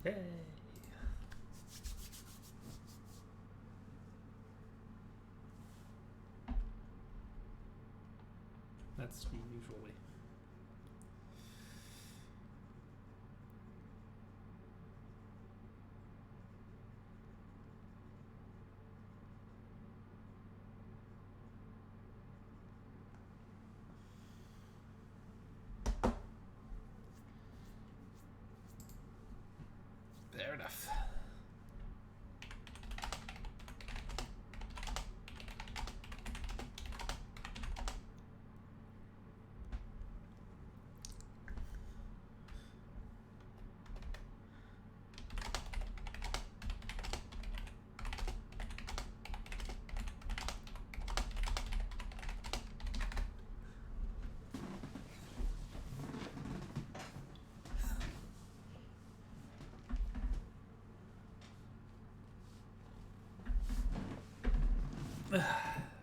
Yay. That's the usual way. Fair enough.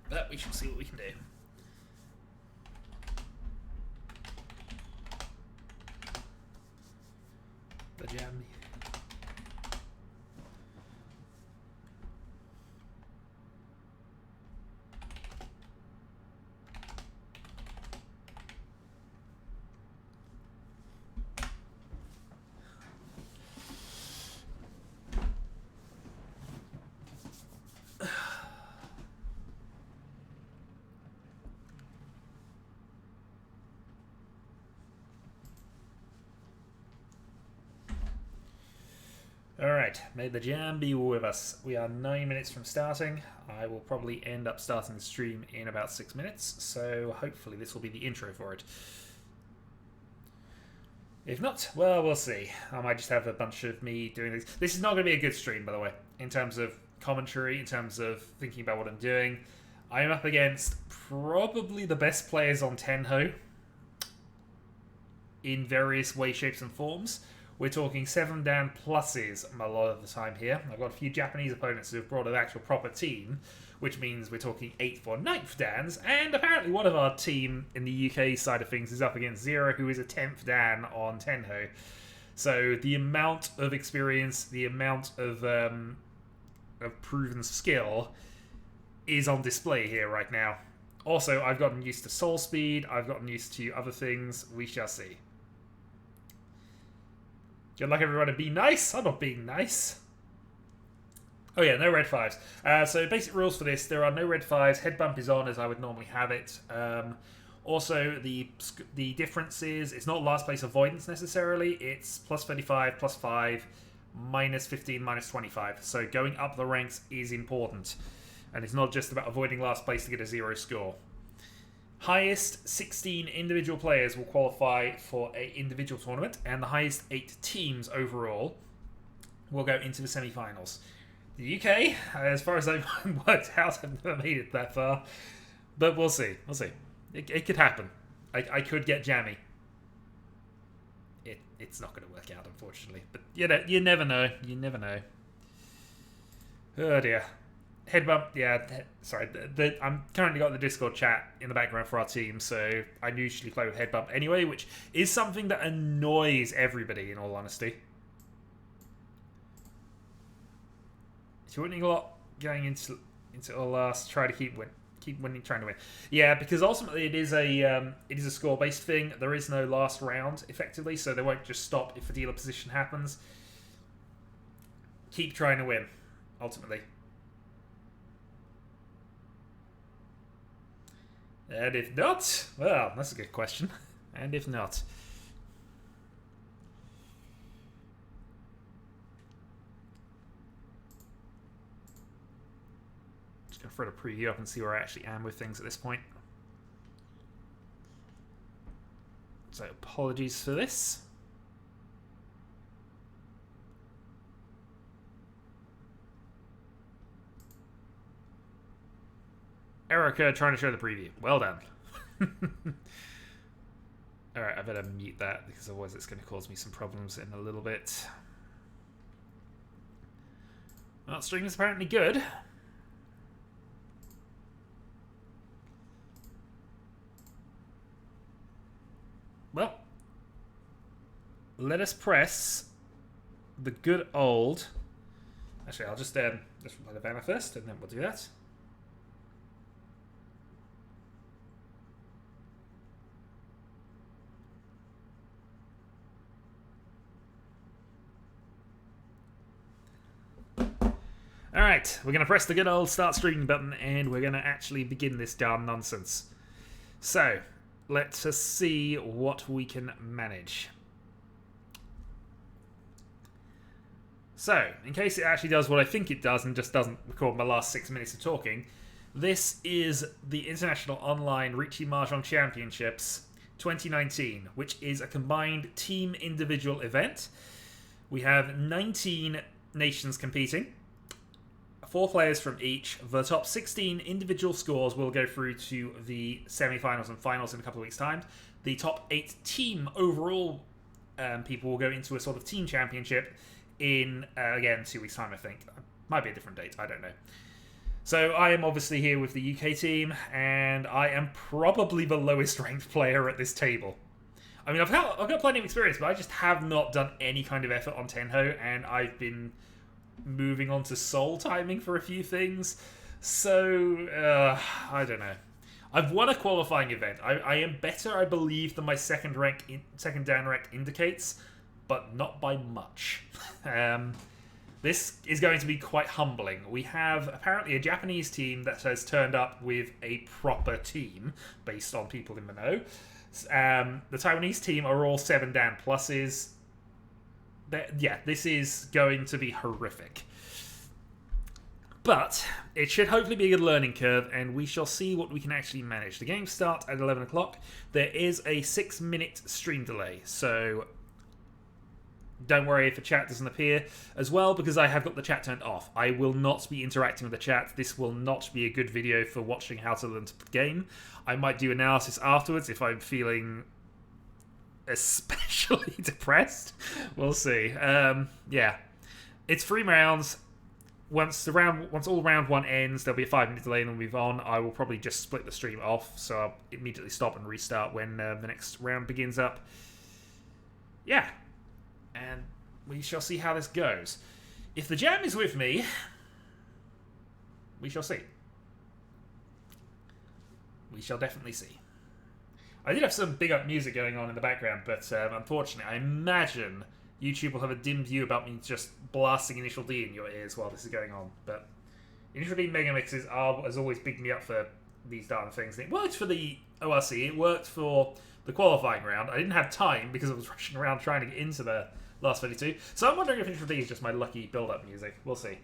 But we shall see what we can do. The jam. Alright, may the jam be with us. We are 9 minutes from starting. I will probably end up starting the stream in about 6 minutes, so hopefully this will be the intro for it. If not, well, we'll see. I might just have a bunch of me doing this. This is not going to be a good stream, by the way, in terms of commentary, in terms of thinking about what I'm doing. I'm up against probably the best players on Tenhou in various ways, shapes, and forms. We're talking 7-dan pluses a lot of the time here. I've got a few Japanese opponents who have brought an actual proper team, which means we're talking 8th or 9th dans, and apparently one of our team in the UK side of things is up against Zero, who is a 10th dan on Tenhou. So the amount of experience, the amount of proven skill is on display here right now. Also, I've gotten used to soul speed, I've gotten used to other things, we shall see. Good luck, everyone, and be nice. I'm not being nice. Oh yeah, no red 5s. So basic rules for this, there are no red 5s. Head bump is on as I would normally have it. Also, the difference is, it's not last place avoidance necessarily. It's plus 35, plus 5, minus 15, minus 25. So going up the ranks is important. And it's not just about avoiding last place to get a 0 score. Highest 16 individual players will qualify for an individual tournament, and the highest 8 teams overall will go into the semi-finals. The UK, as far as I've worked out, I've never made it that far, but we'll see. We'll see. It could happen. I could get jammy. It's not going to work out, unfortunately, but you never know. You never know. Oh dear. Head bump, yeah, sorry. I'm currently got the Discord chat in the background for our team, so I usually play with head bump anyway, which is something that annoys everybody, in all honesty. If you're winning a lot going into the last, try to keep winning, trying to win. Yeah, because ultimately it is a score-based thing. There is no last round, effectively, so they won't just stop if a dealer position happens. Keep trying to win, ultimately. And if not, well, that's a good question. And if not, just gonna throw the preview up and see where I actually am with things at this point. So apologies for this. Error occurred trying to show the preview. Well done. Alright, I better mute that because otherwise it's going to cause me some problems in a little bit. Well, stream is apparently good. Well, let us press the good old... Actually, I'll just reply the banner first, and then we'll do that. Alright, we're going to press the good old start streaming button, and we're going to actually begin this darn nonsense. So, let's see what we can manage. So, in case it actually does what I think it does and just doesn't record my last 6 minutes of talking, this is the International Online Riichi Mahjong Championships 2019, which is a combined team individual event. We have 19 nations competing, 4 players from each. The top 16 individual scores will go through to the semi-finals and finals in a couple of weeks' time. The top 8 team overall people will go into a sort of team championship in, again, 2 weeks' time, I think. Might be a different date, I don't know. So I am obviously here with the UK team, and I am probably the lowest ranked player at this table. I mean, I've got plenty of experience, but I just have not done any kind of effort on Tenhou, and I've been moving on to soul timing for a few things. So, I don't know. I've won a qualifying event. I am better, I believe, than my second Dan rank indicates, but not by much. This is going to be quite humbling. We have apparently a Japanese team that has turned up with a proper team based on people in the know. The Taiwanese team are all 7 Dan pluses. Yeah, this is going to be horrific. But it should hopefully be a good learning curve, and we shall see what we can actually manage. The games start at 11 o'clock. There is a 6-minute stream delay, so don't worry if the chat doesn't appear as well, because I have got the chat turned off. I will not be interacting with the chat. This will not be a good video for watching how to learn to game. I might do analysis afterwards if I'm feeling especially depressed. We'll see. Yeah, it's 3 rounds. Once all round 1 ends, there'll be a 5-minute delay and we'll move on. I will probably just split the stream off, so I'll immediately stop and restart when the next round begins up. Yeah, and we shall see how this goes. If the jam is with me, we shall see. We shall definitely see. I did have some big up music going on in the background, but unfortunately, I imagine YouTube will have a dim view about me just blasting Initial D in your ears while this is going on. But Initial D mega mixes has always bigged me up for these darn things. It worked for the ORC, it worked for the qualifying round. I didn't have time because I was rushing around trying to get into the last 32. So I'm wondering if Initial D is just my lucky build-up music. We'll see.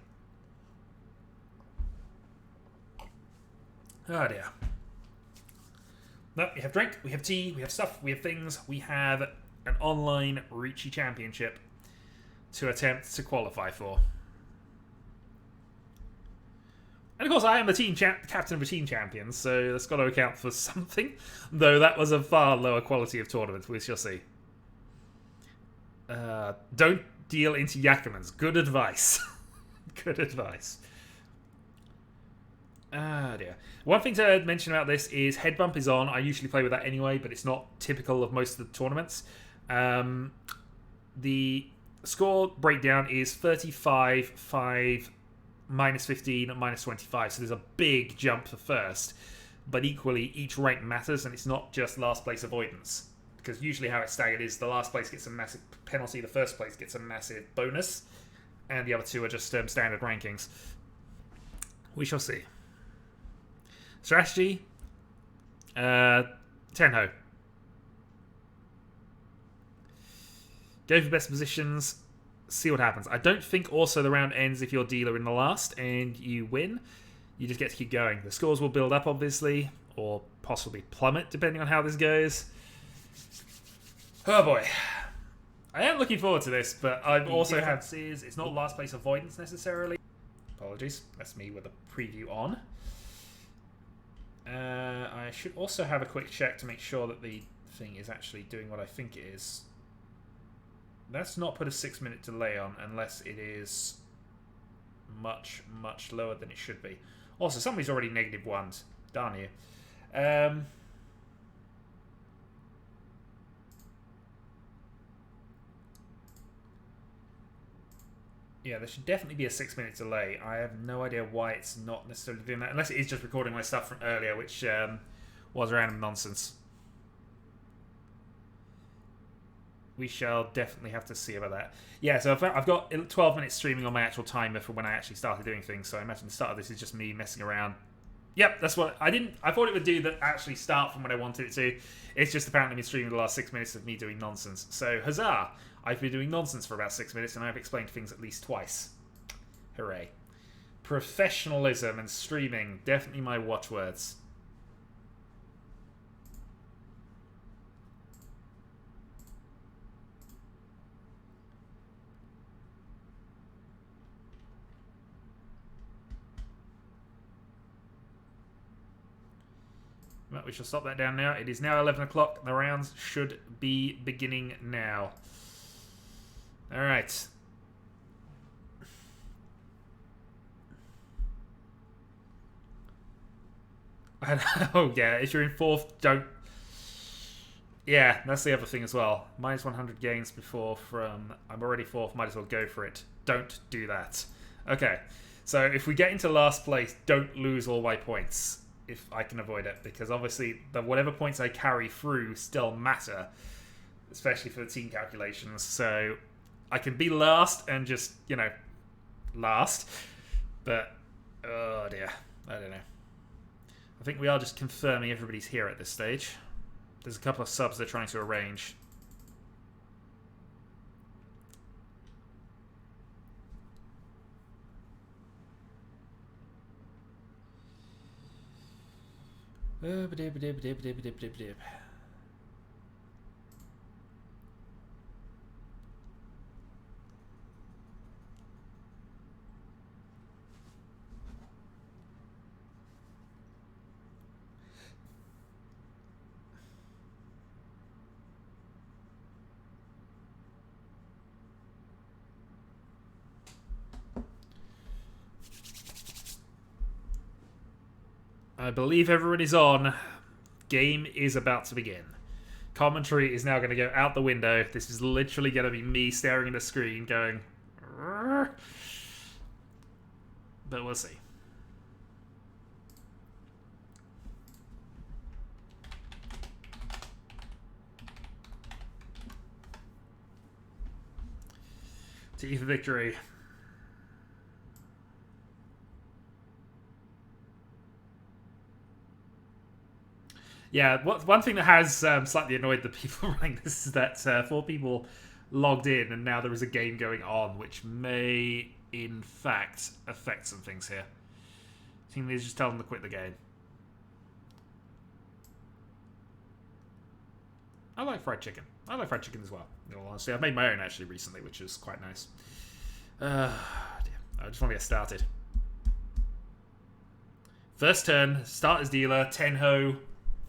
Oh dear. No, we have drink, we have tea, we have stuff, we have things. We have an online Riichi Championship to attempt to qualify for. And of course, I am the captain of the team champions, so that's got to account for something. Though that was a far lower quality of tournament, we shall see. Don't deal into Yakumans. Good advice. Good advice. Ah, dear. One thing to mention about this is head bump is on. I usually play with that anyway, but it's not typical of most of the tournaments. The score breakdown is 35, 5, minus 15, minus 25. So there's a big jump for first. But equally, each rank matters, and it's not just last place avoidance. Because usually how it's staggered is the last place gets a massive penalty, the first place gets a massive bonus, and the other two are just standard rankings. We shall see. Strategy, Tenhou. Go for best positions, see what happens. I don't think also the round ends if you're dealer in the last and you win. You just get to keep going. The scores will build up, obviously, or possibly plummet, depending on how this goes. Oh boy. I am looking forward to this, but I've also had... It's not last place avoidance, necessarily. Apologies. That's me with a preview on. I should also have a quick check to make sure that the thing is actually doing what I think it is. Let's not put a 6-minute delay on unless it is much, much lower than it should be. Also, somebody's already -1'd. Darn you. Yeah, there should definitely be a 6-minute delay. I have no idea why it's not necessarily doing that. Unless it is just recording my stuff from earlier, which was random nonsense. We shall definitely have to see about that. Yeah, so I've got 12 minutes streaming on my actual timer for when I actually started doing things. So I imagine the start of this is just me messing around. Yep, that's what I didn't. I thought it would do that. Actually, start from when I wanted it to. It's just apparently been streaming the last 6 minutes of me doing nonsense. So huzzah! I've been doing nonsense for about 6 minutes, and I've explained things at least twice. Hooray! Professionalism and streaming, definitely my watchwords. Well, we shall stop that down now. It is now 11 o'clock. The rounds should be beginning now. All right. Oh, yeah. If you're in 4th, don't... Yeah, that's the other thing as well. -100 gains before from... I'm already 4th. Might as well go for it. Don't do that. Okay. So if we get into last place, don't lose all my points. If I can avoid it, because obviously whatever points I carry through still matter, especially for the team calculations. So I can be last and just, you know, last, but oh dear, I don't know. I think we are just confirming everybody's here at this stage. There's a couple of subs they're trying to arrange. I believe everyone is on. Game is about to begin. Commentary is now going to go out the window. This is literally going to be me staring at the screen going... Rrr. But we'll see. T for victory. Yeah, one thing that has slightly annoyed the people running this is that 4 people logged in and now there is a game going on, which may, in fact, affect some things here. I think they just tell them to quit the game. I like fried chicken. I like fried chicken as well, in all honesty. I've made my own, actually, recently, which is quite nice. Dear. I just want to get started. First turn, start as dealer, Tenhou.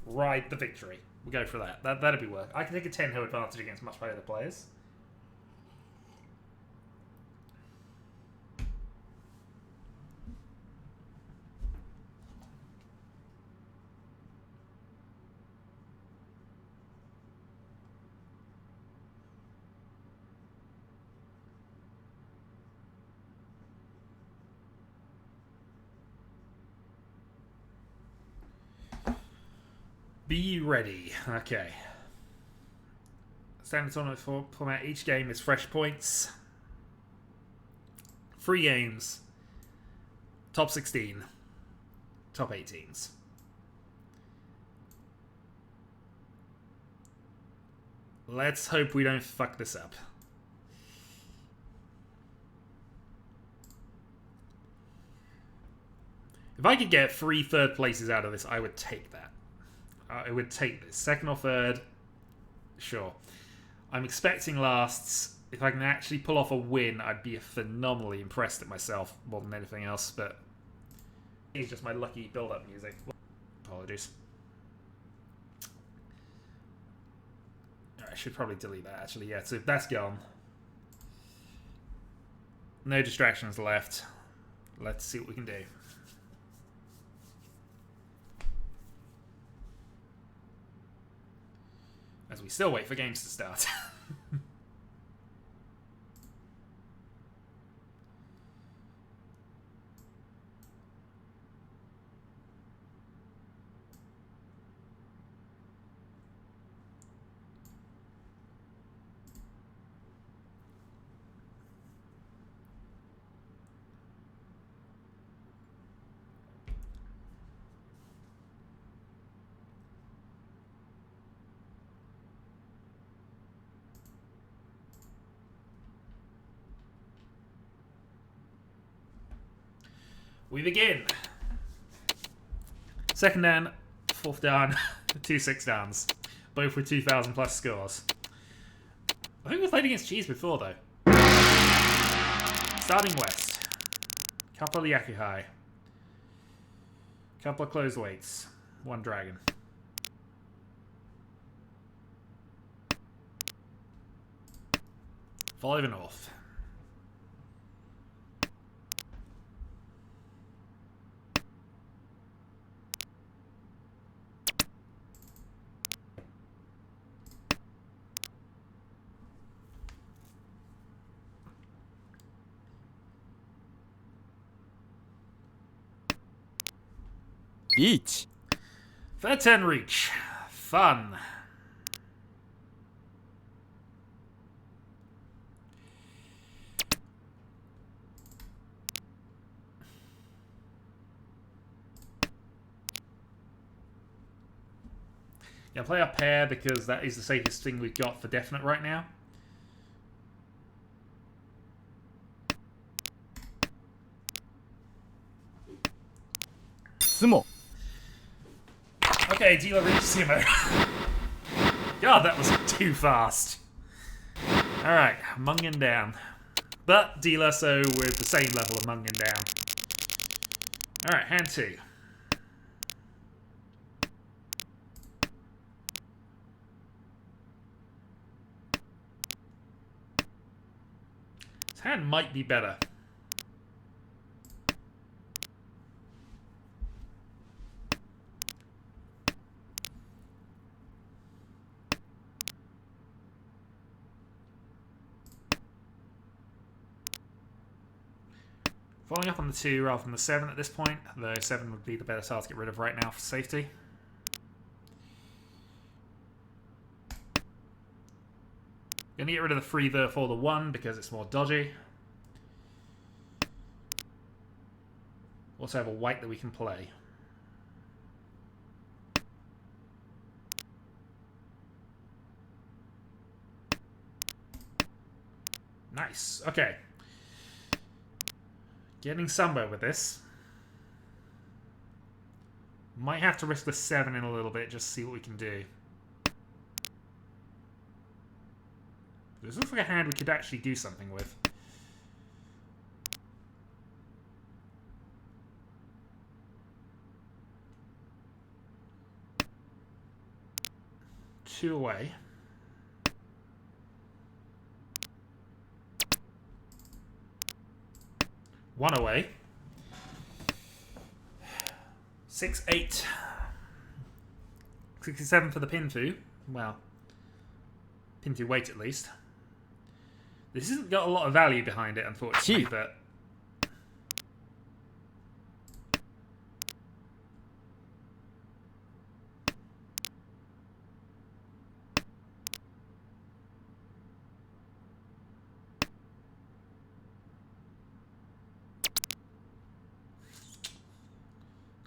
Ride the victory. We'll go for that. That'd be work. I can take a Tenhou advantage against much better players. Be ready. Okay. Standard tournament format. Each game is fresh points. 3 games. Top 16. Top 18s. Let's hope we don't fuck this up. If I could get 3 third places out of this, I would take that. I would take this. 2nd or 3rd, sure. I'm expecting lasts. If I can actually pull off a win, I'd be phenomenally impressed at myself more than anything else, but it's just my lucky build-up music. Apologies. I should probably delete that, actually. Yeah, so that's gone. No distractions left. Let's see what we can do. As we still wait for games to start. We begin. Second dan, fourth dan, 2 6-dans. Both with 2,000 plus scores. I think we've played against Cheese before, though. Starting west. Couple of Yakuhai. Couple of closed weights. 1 dragon. Follow the north. Riichi. Third turn reach. Fun. Yeah, play our pair because that is the safest thing we've got for definite right now. Sumo. Okay, dealer reach Sumo. God, that was too fast. Alright, Mungen down. But dealer, so with the same level of Mungen down. Alright, hand 2. This hand might be better. Following up on the 2 rather than the 7 at this point, though 7 would be the better tile to get rid of right now for safety. Gonna get rid of the 3 for the 1 because it's more dodgy. Also have a white that we can play. Nice. Okay. Getting somewhere with this. Might have to risk the 7 in a little bit, just see what we can do. This looks like a hand we could actually do something with. Two away. One away. 6, 8. 67 for the Pinfu. Well, Pinfu weight at least. This hasn't got a lot of value behind it, unfortunately, but...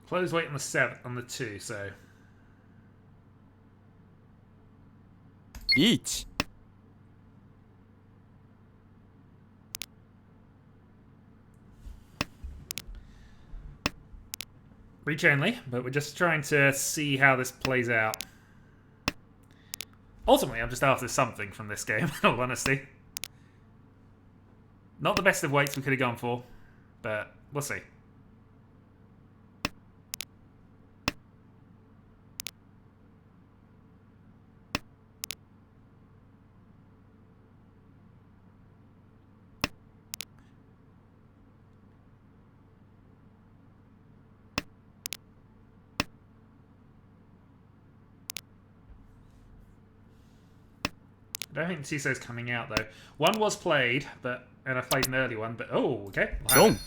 Close weight on the 7, on the 2, so... Riichi. Reach only, but we're just trying to see how this plays out. Ultimately, I'm just after something from this game, in all honesty. Not the best of weights we could have gone for, but we'll see. I don't think Tiso's coming out, though. One was played, and I played an early one, but... Oh, okay. Dong.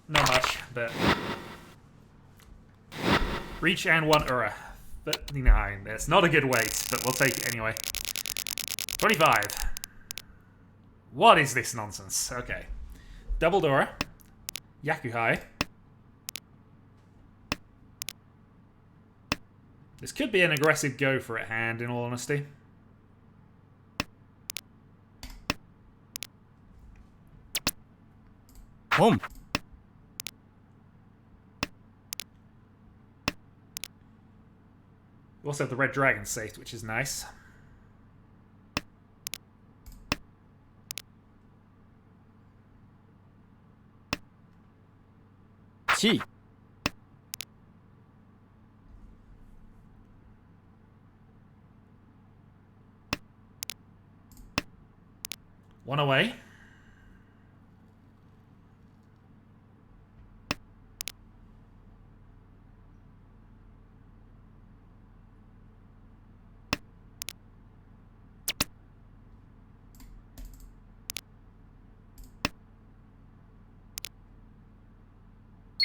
Not much, but... Reach and 1 Ura. 39. That's not a good weight, but we'll take it anyway. 25. What is this nonsense? Okay. Double Dora. Yakuhai. This could be an aggressive go for it hand, in all honesty. Home. We also have the Red Dragon saved, which is nice. Chi. One away.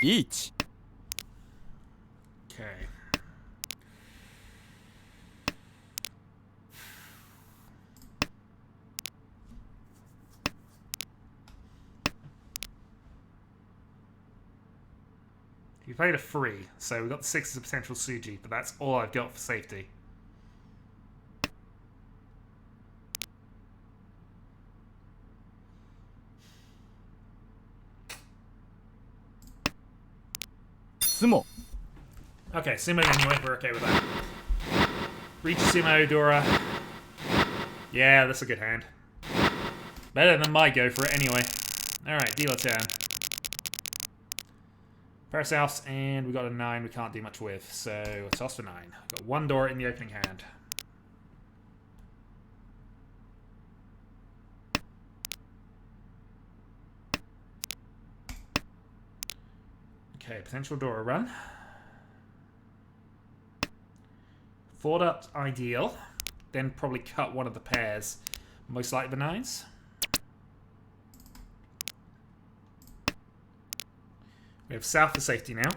Riichi. Okay. You played a 3, so we've got the 6 as a potential Suji, but that's all I've got for safety. Sumo. Okay, Sumo anyway, we're okay with that. Reach Sumo, Dora. Yeah, that's a good hand. Better than my go for it anyway. Alright, dealer turn. Parasouse, and we got a 9 we can't do much with, so toss for 9. Got 1 Dora in the opening hand. Okay, potential Dora run. 4 up, ideal. Then probably cut one of the pairs. Most likely the 9s. We have South for safety now.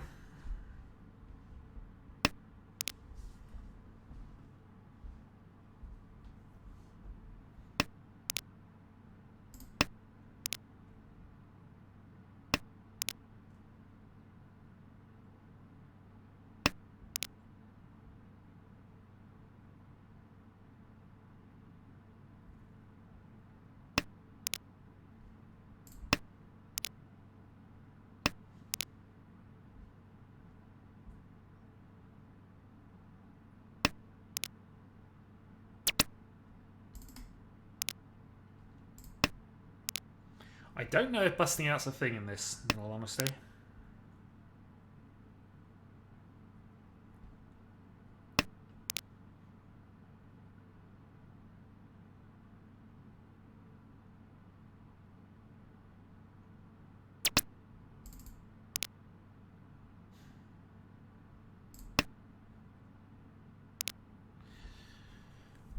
I don't know if busting out's a thing in this, in all honesty.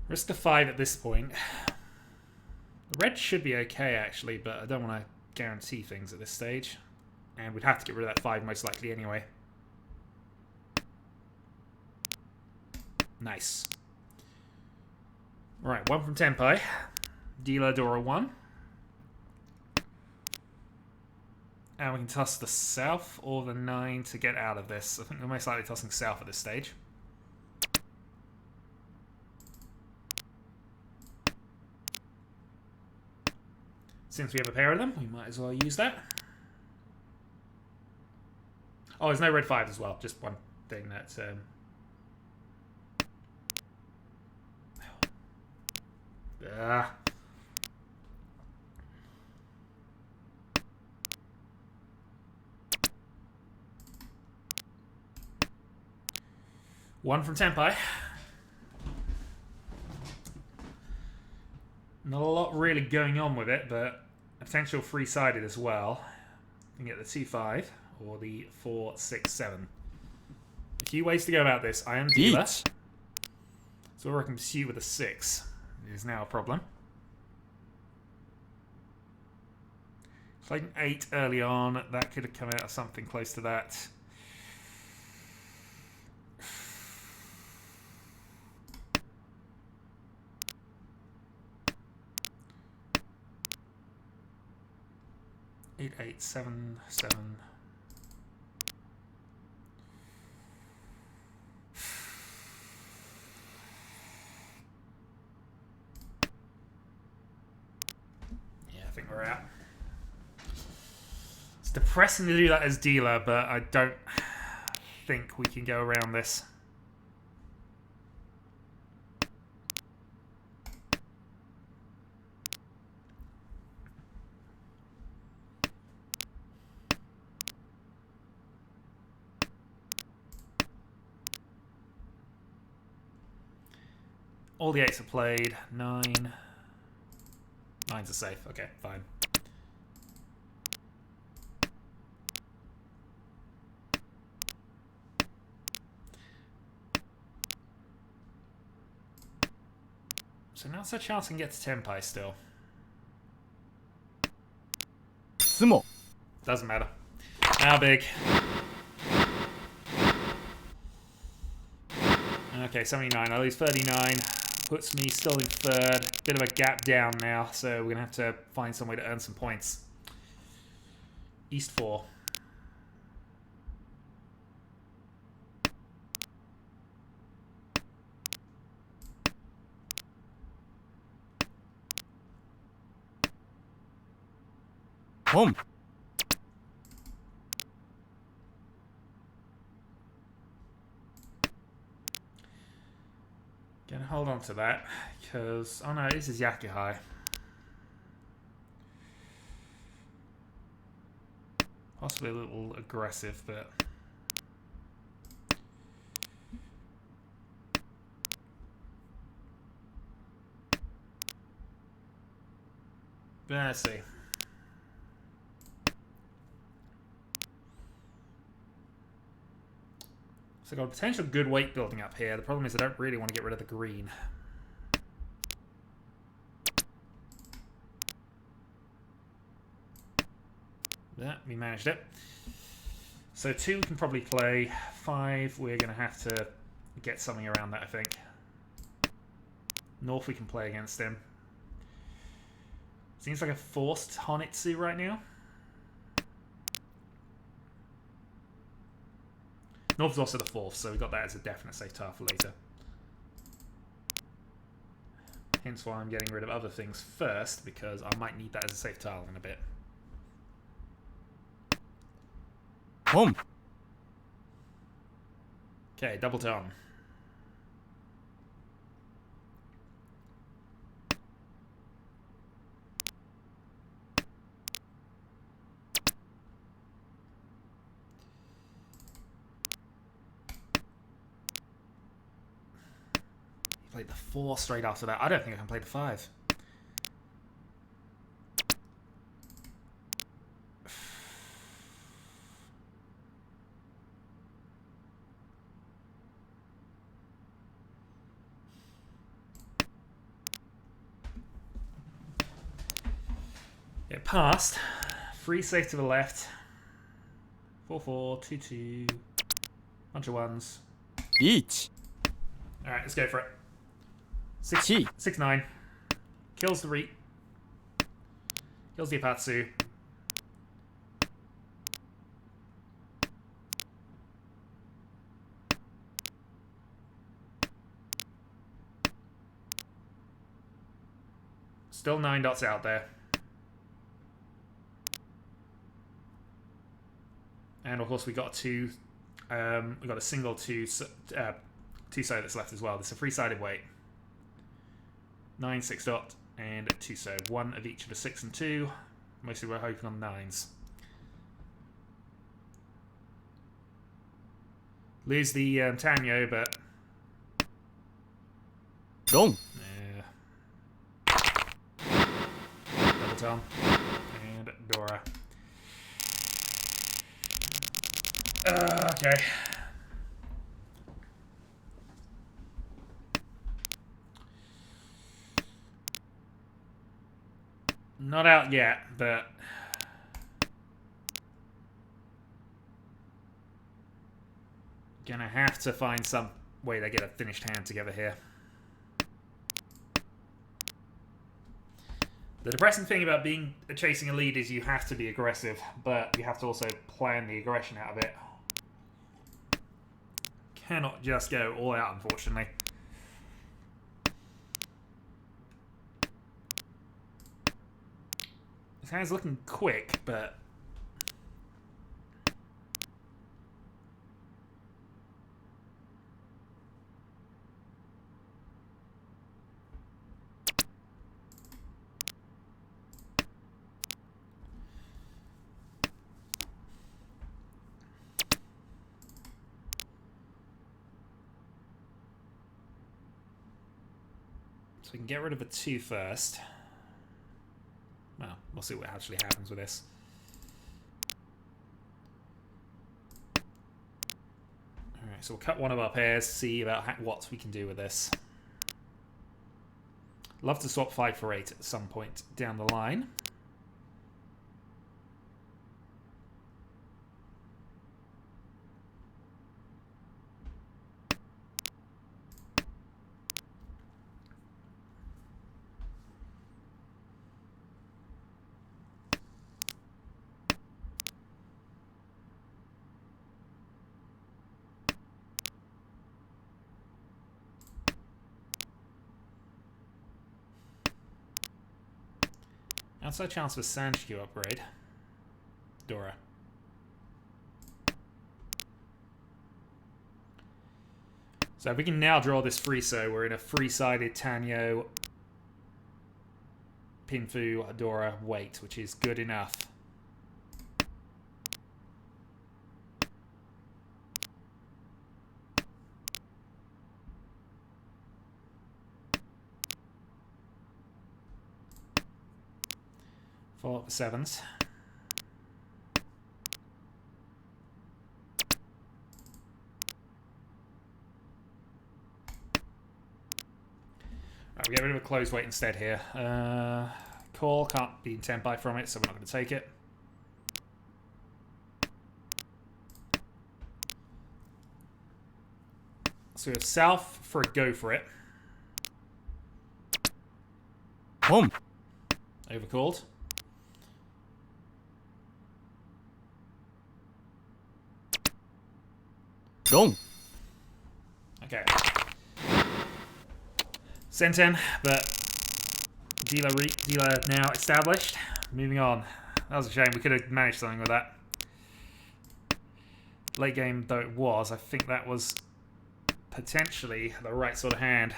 Risk a 5 at this point. The red should be okay, actually, but I don't want to guarantee things at this stage. And we'd have to get rid of that 5 most likely anyway. Nice. Alright, 1 from Tenpai. Dealer Dora 1. And we can toss the South or the 9 to get out of this. I think we're most likely tossing South at this stage. Since we have a pair of them, we might as well use that. Oh, there's no red 5 as well. Just one thing that's... One from Tenpai. Not a lot really going on with it, but a potential 3-sided as well. You can get the 2-5 or the 4-6-7. A few ways to go about this. I am dealer. Each. So we're going to pursue with a 6. is now a problem. Played an 8 early on. That could have come out of something close to that. Eight, 8, 7, 7. Yeah, I think we're out. It's depressing to do that as dealer, but I don't think we can go around this. All the 8s are played. 9. 9's are safe. Okay, fine. So now it's a chance I can get to Tenpai still. 相撲 Doesn't matter. How big? Okay, 79. I lose 39. Puts me still in third. Bit of a gap down now, so we're going to have to find some way to earn some points. East 4.本 Gonna hold on to that, because... Oh no, this is Yakuhai. Possibly a little aggressive, but... Let's see. So I've got a potential good weight building up here. The problem is I don't really want to get rid of the green. Yeah, we managed it. So 2 we can probably play. 5 we're going to have to get something around that, I think. North we can play against him. Seems like a forced Honitsu right now. North's also the 4th, so we got that as a definite safe tile for later. Hence why I'm getting rid of other things first, because I might need that as a safe tile in a bit. 本 Okay, double tone. Played the 4 straight after that. I don't think I can play the 5. It passed. Free safe to the left. 4-4, 2-2. Bunch of 1s. リーチ Alright, let's go for it. 1 6-9. Kills the Reet. Kills the Apatsu. Still 9 dots out there. And of course we got two. We got a single two so that's left as well. This is a three-sided weight. 9, 6 dot, and 2 so. 1 of each of the 6 and 2. Mostly we're hoping on 9s. Lose the Tanyo, but ロン double Tom and Dora. Okay. Not out yet, but gonna have to find some way to get a finished hand together here. The depressing thing about chasing a lead is you have to be aggressive, but you have to also plan the aggression out of it. Cannot just go all out, unfortunately. This hand's looking quick, but so we can get rid of a 2 first. Well, we'll see what actually happens with this. Alright, so we'll cut one of our pairs, see about what we can do with this. Love to swap 5 for 8 at some point down the line. Outside chance for Sanshikyu upgrade. Dora. So if we can now draw this Friso, we're in a free-sided Tenhou, Pinfu, Dora, Wait, which is good enough. Follow up the 7s. Right, we get rid of a closed weight instead here. Call, can't be in Tenpai from it, so we're not going to take it. So we have South for a go for it. Home. Overcalled. Dong. Okay. Senten, but dealer now established. Moving on. That was a shame. We could have managed something with that. Late game though it was, I think that was potentially the right sort of hand.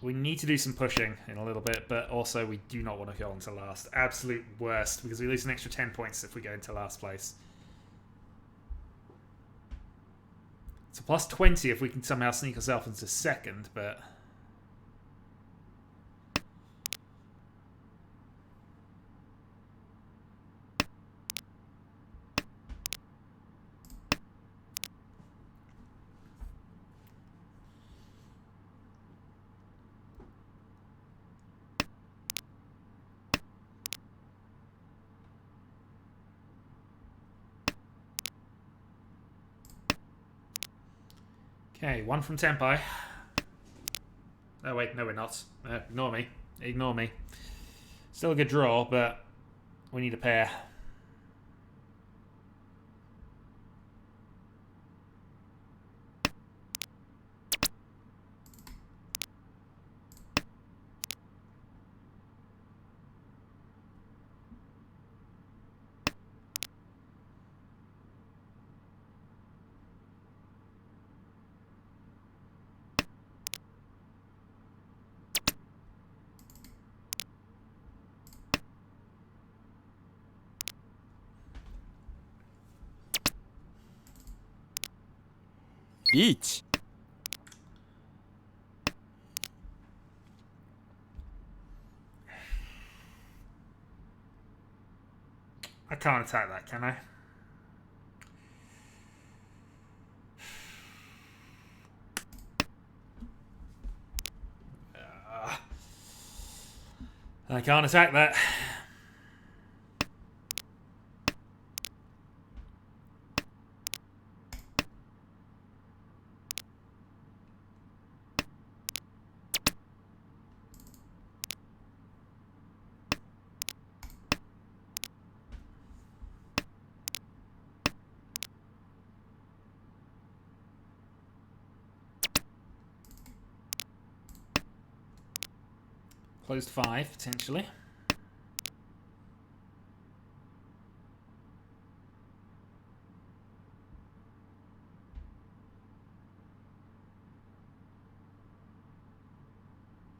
We need to do some pushing in a little bit, but also we do not want to go into last. Absolute worst, because we lose an extra 10 points if we go into last place. It's a plus 20 if we can somehow sneak ourselves into second, but... Okay, 1 from Tenpai. Oh wait, no we're not. Ignore me. Ignore me. Still a good draw, but we need a pair. Riichi. I can't attack that, can I? I can't attack that. Closed 5, potentially.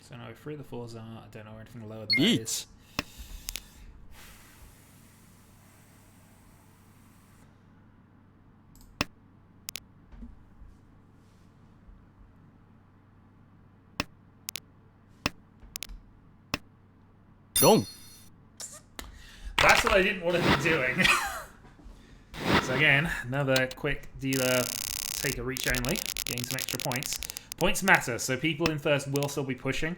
So no, 3 of the 4s are. I don't know anything lower than that is. Dong. That's what I didn't want to be doing. So again, another quick dealer, take a reach only, gain some extra points. Points matter, so people in first will still be pushing,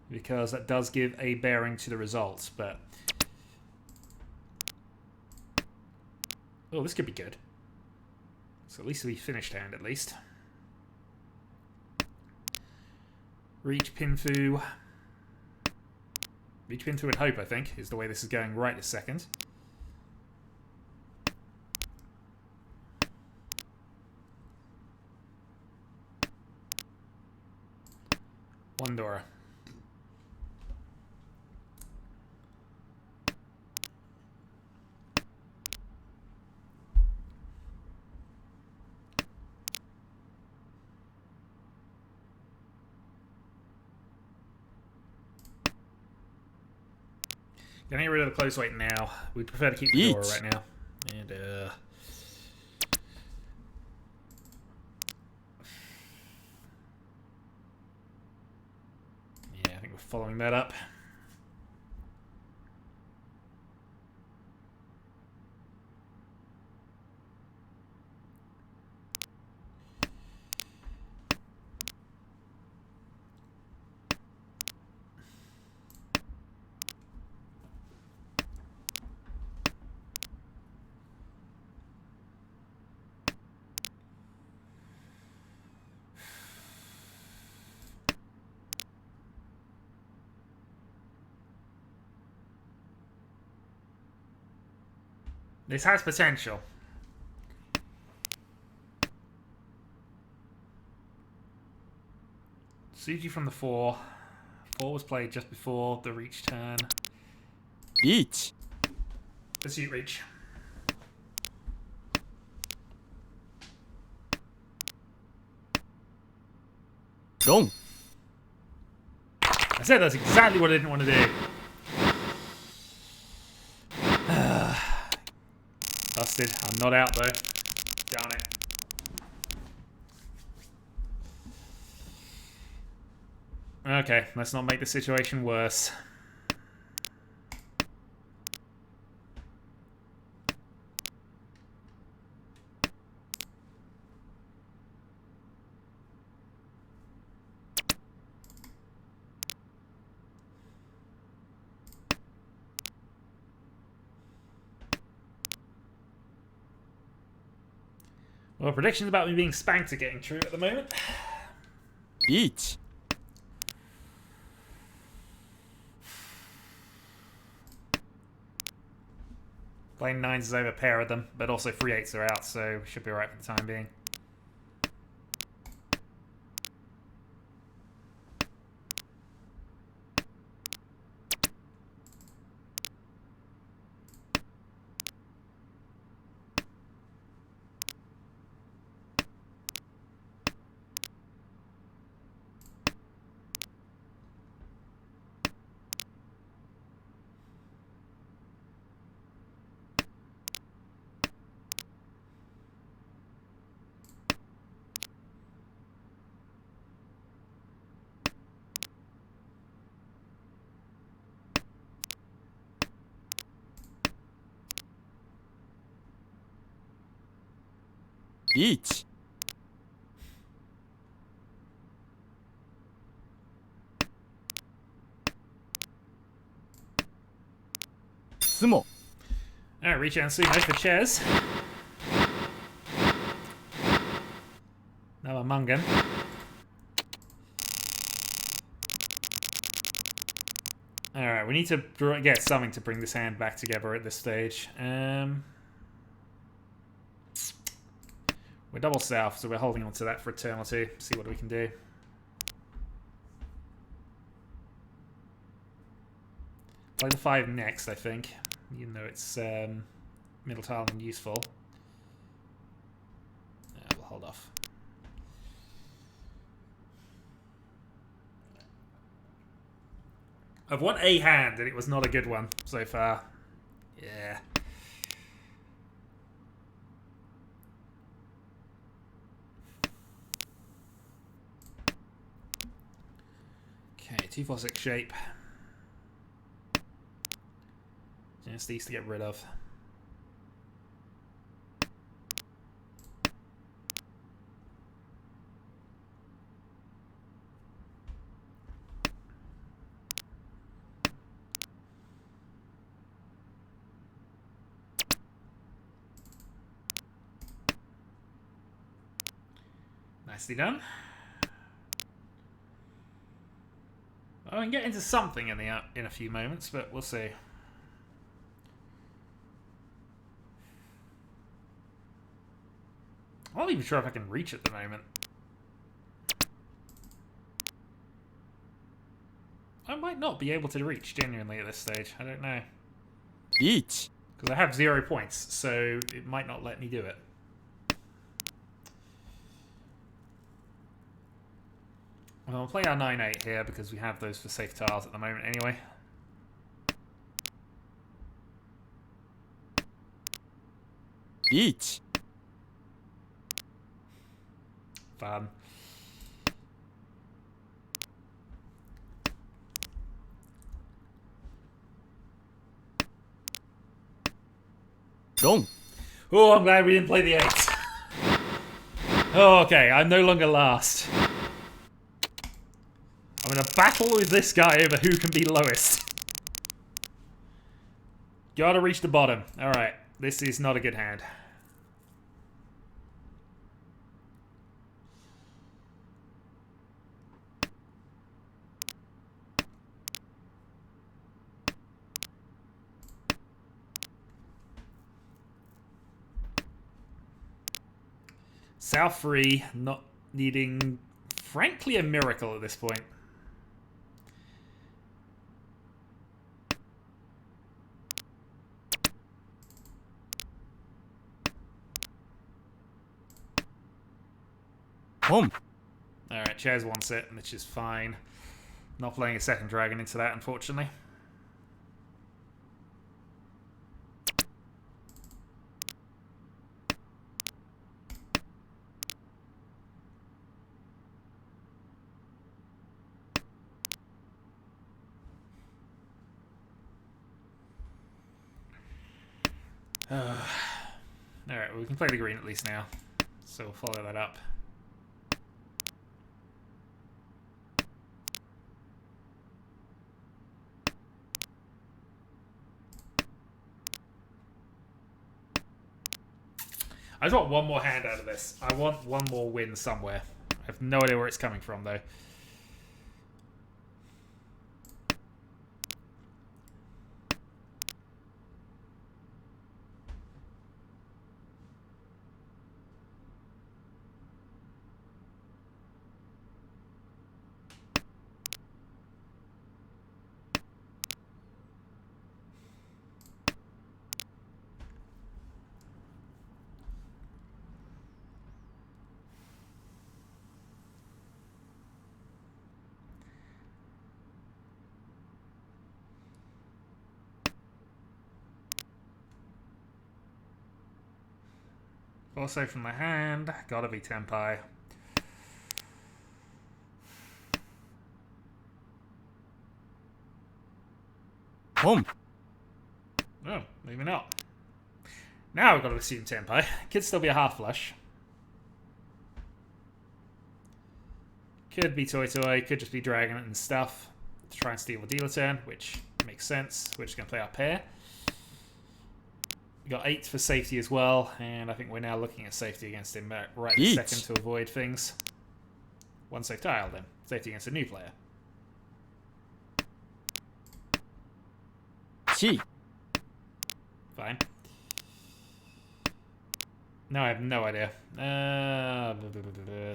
because that does give a bearing to the results, but... Oh, this could be good. So at least we finished hand, at least. Reach Pinfu. Reach Pinfu and Hope, I think, is the way this is going right this second. One Dora. Getting rid of the close weight now. We'd prefer to keep the Dora right now. And, yeah, I think we're following that up. This has potential. Suji from the 4. 4 was played just before the reach turn. Each. Pursuit reach. Dong. I said that's exactly what I didn't want to do. Busted. I'm not out though. Darn it. Okay, let's not make the situation worse. Well, predictions about me being spanked are getting true at the moment. Each. Playing 9s is over a pair of them, but also 3 8s are out, so should be alright for the time being. リーチ スモ Alright, Riichi and Sumo for chairs. Now a Mungan. Alright, we need to get something to bring this hand back together at this stage. We're double south, so we're holding on to that for a turn or two. See what we can do. Play the 5 next, I think. Even though it's middle tile and useful. We'll hold off. I've won a hand, and it was not a good one so far. Yeah. Okay, 2-4-6 shape. Just these to get rid of. Nicely done. I can get into something in a few moments, but we'll see. I'm not even sure if I can reach at the moment. I might not be able to reach genuinely at this stage. I don't know. リーチ Because I have 0 points, so it might not let me do it. Well, we'll play our 9-8 here because we have those for safe tiles at the moment anyway. Riichi Fun. Long Oh, I'm glad we didn't play the 8. Oh, okay, I'm no longer last. I'm in a battle with this guy over who can be lowest. Gotta reach the bottom. Alright, this is not a good hand. South free, not needing, frankly, a miracle at this point. Home Alright, chairs wants it, which is fine. Not playing a second dragon into that, unfortunately. Alright, well, we can play the green at least now. So we'll follow that up. I just want one more hand out of this. I want one more win somewhere. I have no idea where it's coming from, though. Also from the hand, gotta be Tenpai. Home Oh, maybe not. Now we've got to assume Tenpai. Could still be a half flush. Could be Toy Toy, could just be Dragon and stuff to try and steal the dealer turn, which makes sense. We're just going to play our pair. We got 8 for safety as well, and I think we're now looking at safety against him right this second to avoid things. 1 safe tile then. Safety against a new player. Fine. No, I have no idea.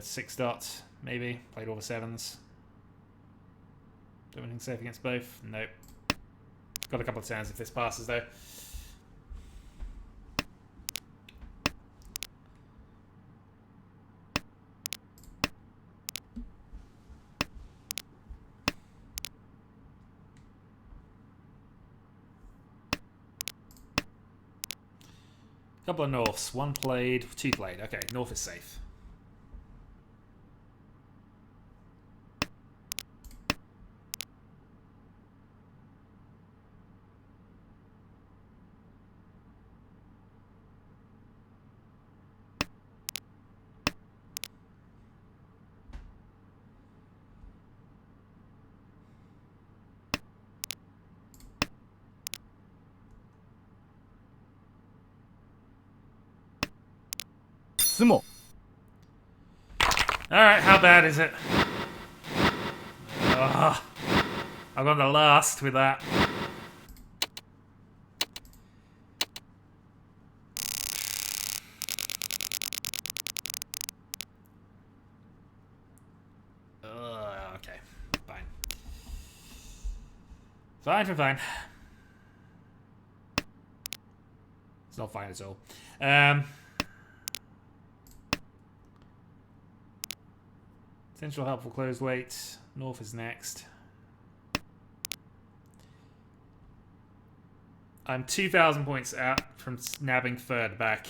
6 dots, maybe. Played all the 7s. Do anything safe against both? Nope. Got a couple of turns if this passes, though. Couple of Norths. 1 played, 2 played. Okay, North is safe. Alright, how bad is it? Ugh. I've gone the last with that. Okay, fine. Fine. It's not fine at all. Central helpful close weight. North is next. I'm 2,000 points out from nabbing third back.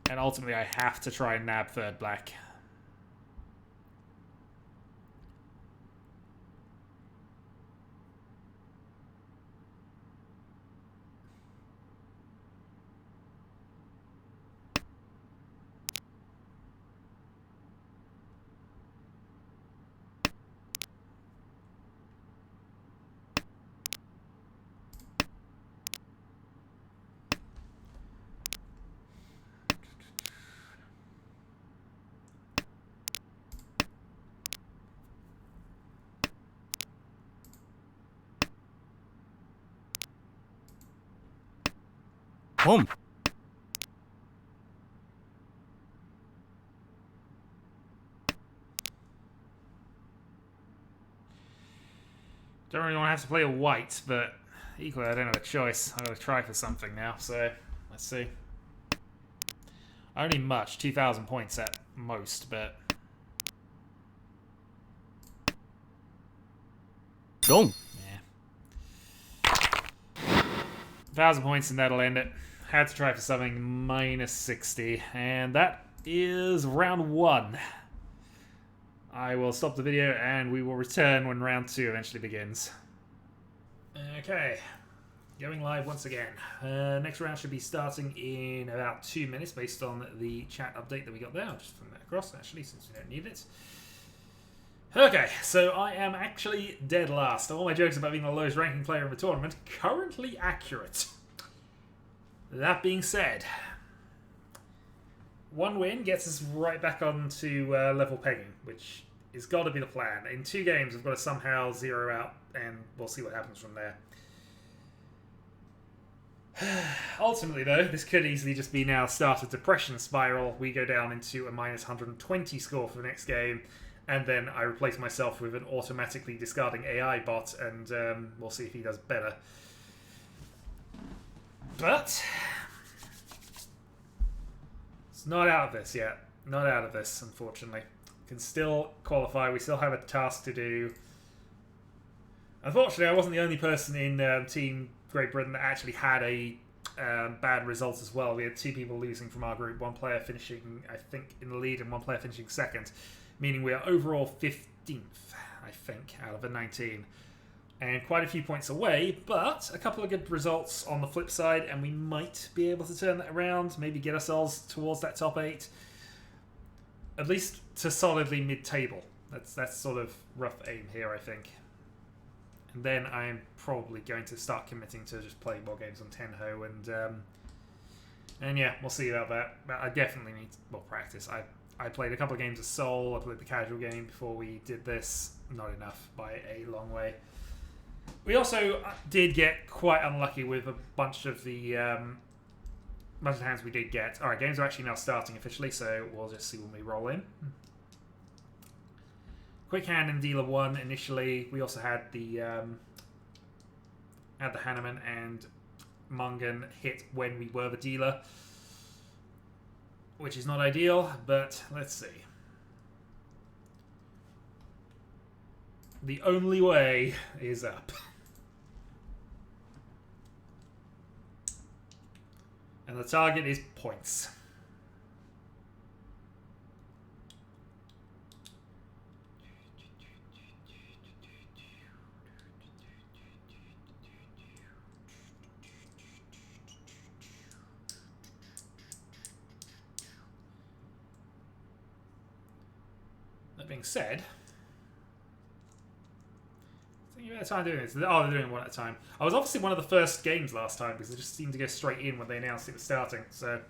And ultimately I have to try and nab third black. Boom. Don't really want to have to play a white, but equally I don't have a choice. I've got to try for something now, so let's see. Only much, 2,000 points at most, but... Dong. Yeah. 1,000 points and that'll end it. Had to try for something minus 60, and that is round 1. I will stop the video and we will return when round 2 eventually begins. Okay, going live once again. Next round should be starting in about 2 minutes based on the chat update that we got there. I'll just put that across actually since we don't need it. Okay, so I am actually dead last. All my jokes about being the lowest ranking player in the tournament currently accurate. That being said, 1 win gets us right back onto level pegging, which has got to be the plan. In 2 games, we've got to somehow zero out, and we'll see what happens from there. Ultimately, though, this could easily just be now start a depression spiral. We go down into a minus 120 score for the next game, and then I replace myself with an automatically discarding AI bot, and we'll see if he does better. But it's not out of this yet. Not out of this, unfortunately. Can still qualify. We still have a task to do. Unfortunately, I wasn't the only person in Team Great Britain that actually had a bad result as well. We had 2 people losing from our group. 1 player finishing, I think, in the lead and 1 player finishing second. Meaning we are overall 15th, I think, out of the 19. And quite a few points away, but a couple of good results on the flip side, and we might be able to turn that around, maybe get ourselves towards that top 8. at least to solidly mid-table. That's sort of rough aim here, I think. And then I'm probably going to start committing to just playing more games on Tenhou, and yeah, we'll see about that. But I definitely need more practice. I played a couple of games of Soul. I played the casual game before we did this. Not enough by a long way. We also did get quite unlucky with a bunch of the hands we did get. Alright, games are actually now starting officially, so we'll just see when we roll in. Quick Hand and Dealer 1 initially. We also had the Hanneman and Mungan hit when we were the dealer, which is not ideal, but let's see. The only way is up. And the target is points. That being said, thinking about the time doing this. Oh, they're doing one at a time. I was obviously one of the first games last time because they just seemed to go straight in when they announced it was starting. So.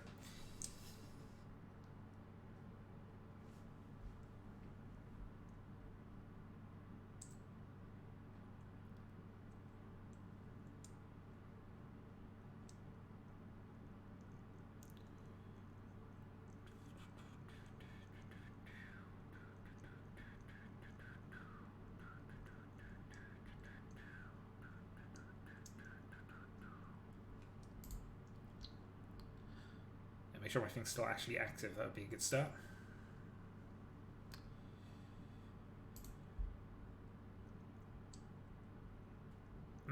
Make sure my thing's still actually active. That would be a good start.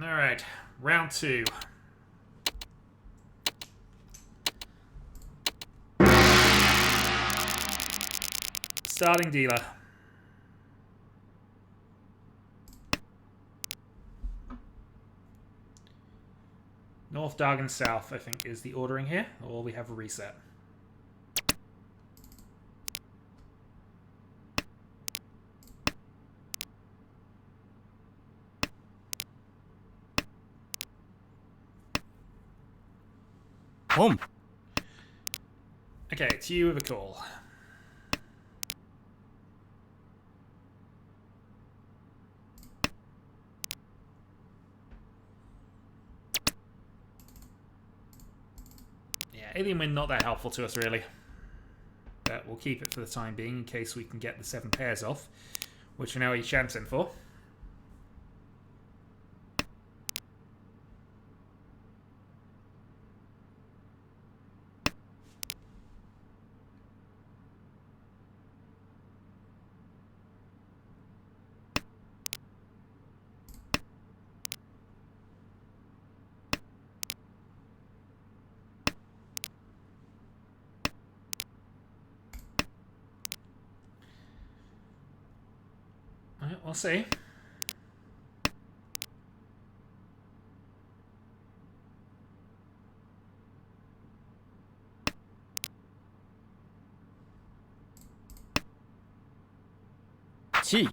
Alright, round 2. Starting dealer. North, Dargan, South, I think, is the ordering here, or we have a reset. Home. Okay, it's you with a call. Yeah, Alien Wind not that helpful to us, really. But we'll keep it for the time being in case we can get the 7 pairs off, which we know he's chancing for. We'll see. Chi.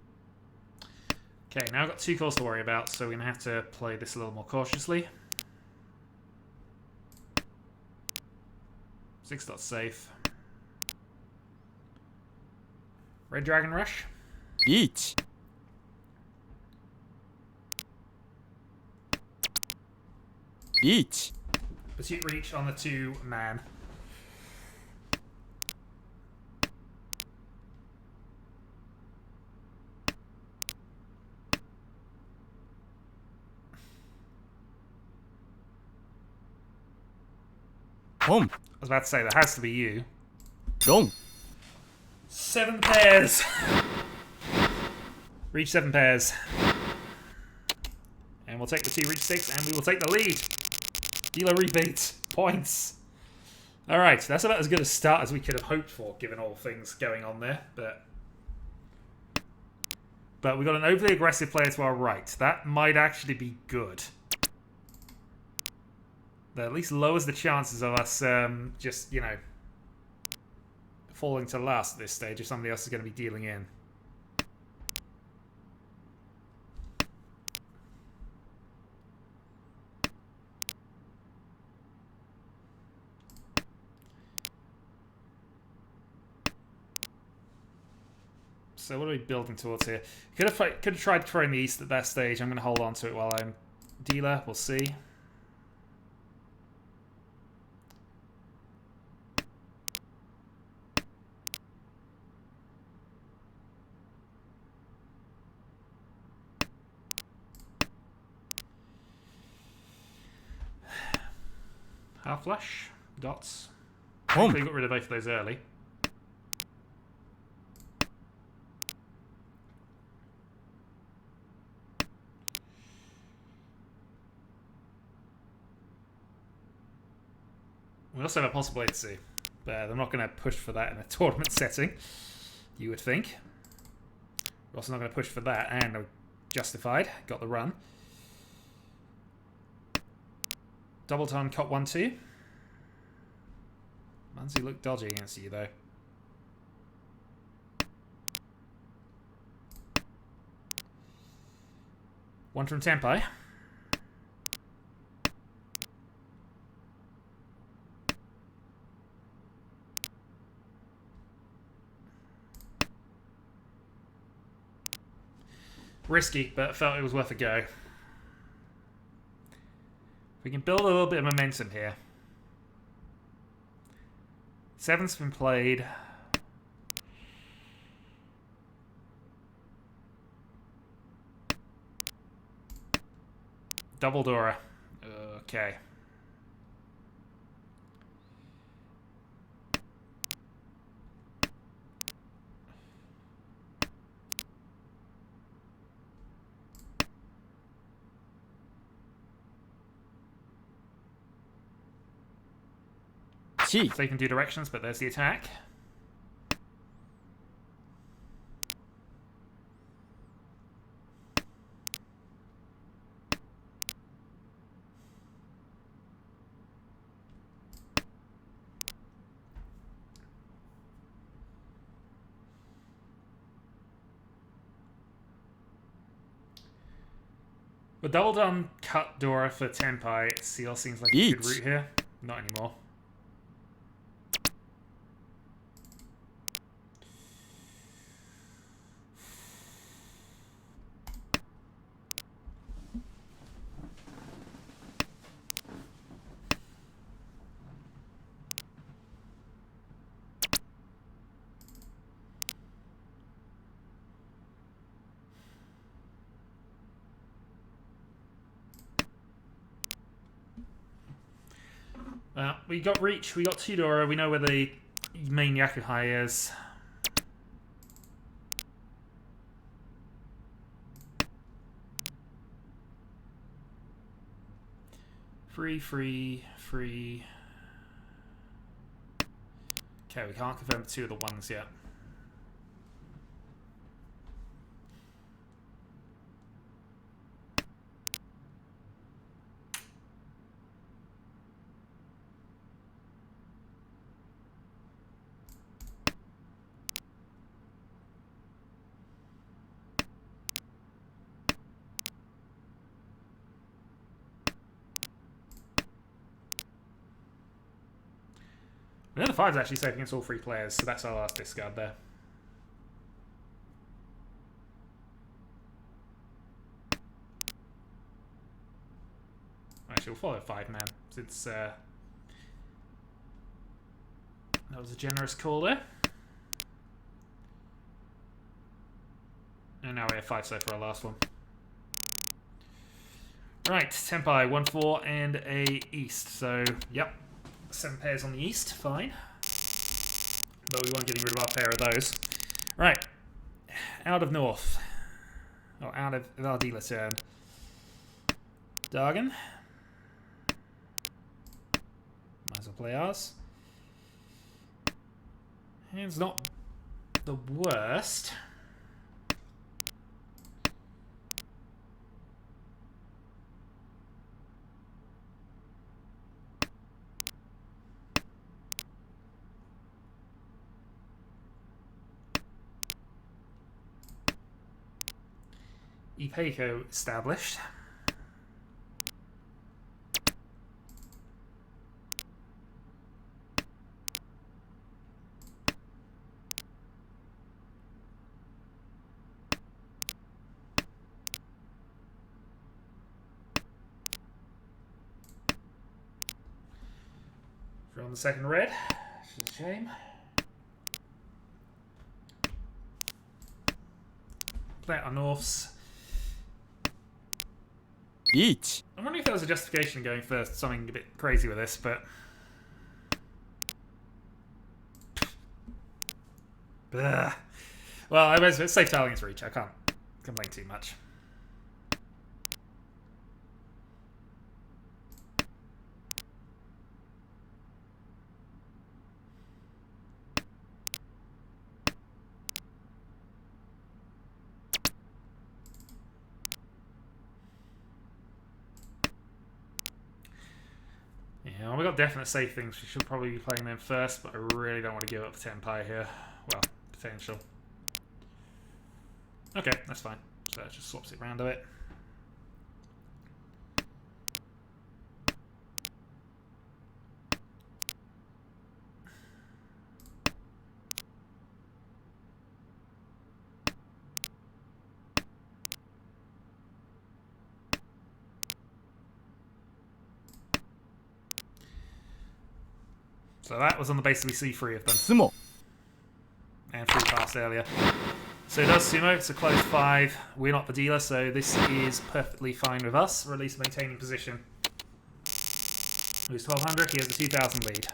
Okay, now I've got 2 calls to worry about, so we're going to have to play this a little more cautiously. 6 dot safe. Red Dragon Rush. Riichi. Riichi. Pursuit Reach on the 2-man. Home. I was about to say, that has to be you. Long. 7 pairs! Reach 7 pairs. And we'll take the 2 reach 6, and we will take the lead. Dealer repeat. Points. Alright, that's about as good a start as we could have hoped for, given all things going on there. But we've got an overly aggressive player to our right. That might actually be good. That at least lowers the chances of us just, you know, falling to last at this stage if somebody else is going to be dealing in. So what are we building towards here? Could have tried throwing the east at that stage. I'm going to hold on to it while I'm dealer. We'll see. Half flush, dots. Hopefully got rid of both of those early. We also have a possibility, but I'm not going to push for that in a tournament setting, you would think. We're also not going to push for that, and I'm justified. Got the run. Double ton, cop 1-2. Manzi looked dodgy against you, though. One from Tenpai. Risky, but felt it was worth a go. We can build a little bit of momentum here. 7's been played. Double Dora. Okay. So you can do directions, but there's the attack. With double done cut Dora for Tenpai, Seal seems like a good route here. Not anymore. We got Riichi, we got Tudora, we know where the main Yakuhai is. Free. Okay, we can't confirm 2 of the 1s yet. The other 5's actually safe against all 3 players, so that's our last discard there. Actually, we'll follow 5-man, since that was a generous call there. And now we have 5 safe for our last one. Right, Tenpai, 1-4 and a East, so yep. 7 pairs on the East, fine. But we weren't getting rid of our pair of those. Right. Out of North. Or out of our dealer turn. Dargan. Might as well play ours. Hand's not the worst. Ipeco established. We're on the second red, which is a shame. Play it on Norths. Riichi. I'm wondering if there was a justification in going for something a bit crazy with this, but... Ugh. Well, it's safe tiling against Riichi. I can't complain too much. Yeah, well, we got definite safe things. We should probably be playing them first, but I really don't want to give up 10 pie here. Well, potential. Okay, that's fine. So that just swaps it around a bit. So that was on the basis we see 3 of them. Sumo. And 3 passed earlier. So it does sumo, it's a close 5. We're not the dealer, so this is perfectly fine with us, or at least maintaining position. Who's 1200? He has a 2000 lead.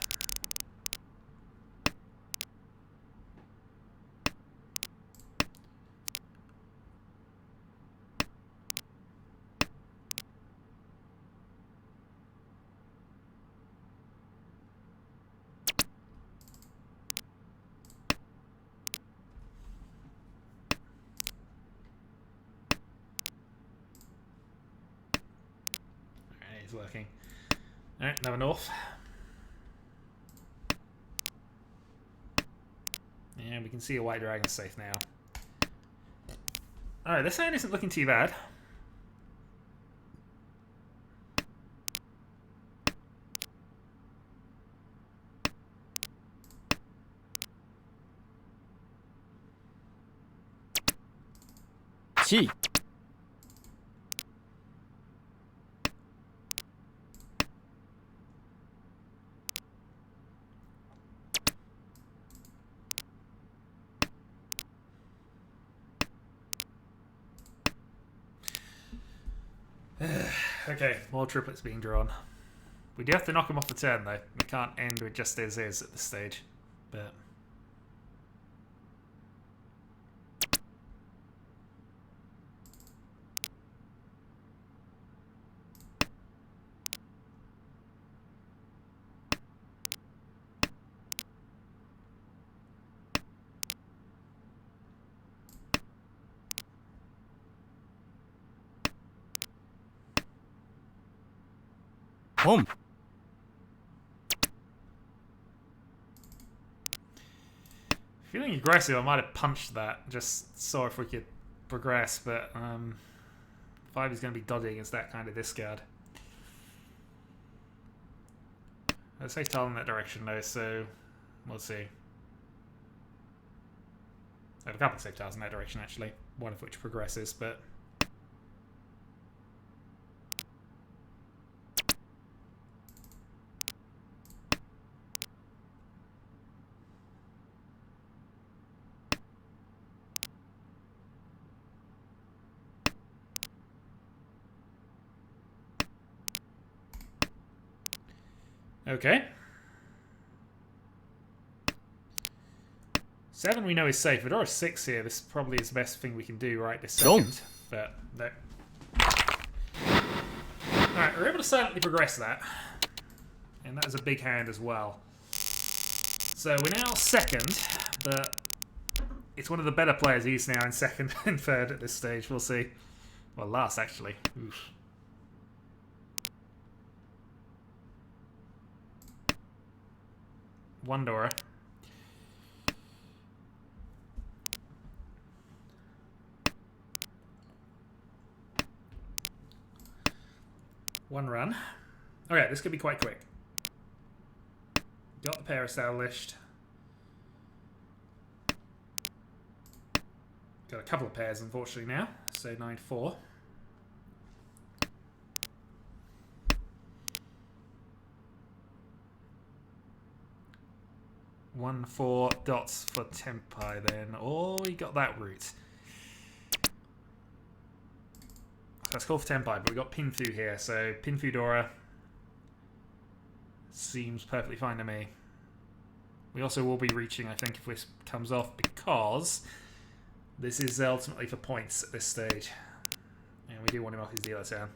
It's working. Alright, another North. And we can see a White Dragon safe now. Alright, this hand isn't looking too bad. Chi. Okay, more triplets being drawn. We do have to knock him off the turn, though. We can't end with just as is at this stage. But... Home. Feeling aggressive, I might have punched that. Just saw if we could progress, but 5 is going to be dodgy against that kind of discard. I'd say tile in that direction though, so we'll see. I have a couple of safe tiles in that direction actually, one of which progresses, but... Okay. 7 we know is safe. If we draw a 6 here, this probably is the best thing we can do right this second. But no. Alright, we're able to silently progress that. And that is a big hand as well. So we're now second, but it's one of the better players. He's now in second and third at this stage. We'll see. Well, last actually. Oof. One Dora. 1 run. Okay, this could be quite quick. Got the pair established. Got a couple of pairs, unfortunately, now. So 9-4. One 4 dots for Tenpai then. Oh, he got that route. So let's call for Tenpai, but we got Pinfu here. So Pinfu Dora seems perfectly fine to me. We also will be reaching, I think, if this comes off, because this is ultimately for points at this stage. And we do want him off his dealer turn.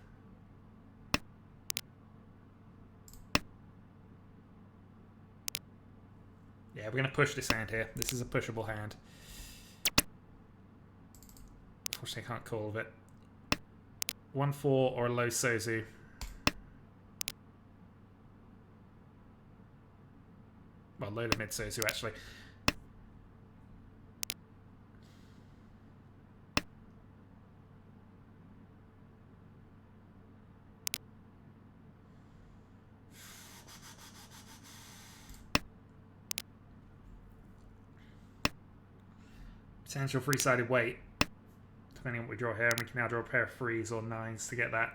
Yeah, we're going to push this hand here. This is a pushable hand. Unfortunately, I can't call of it. 1-4 or a low Sozu. Well, low to mid Sozu, actually. Potential free-sided weight, depending on what we draw here. And we can now draw a pair of 3s or 9s to get that.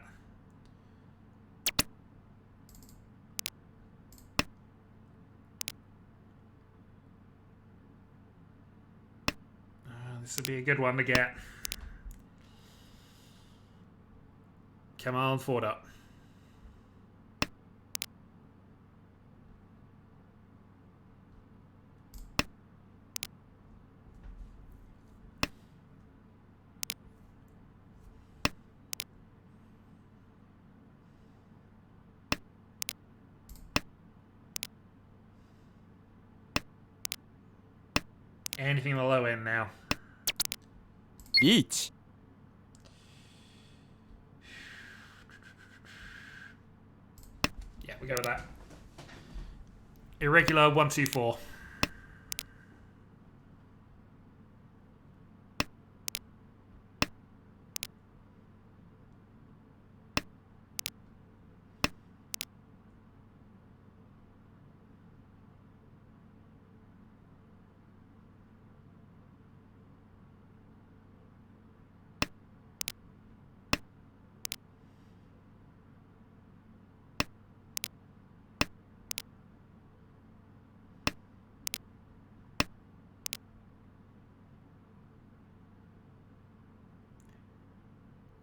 This would be a good one to get. Come on, forward up. Anything on the low end now. Riichi. Yeah, we go with that. Irregular 1-2-4.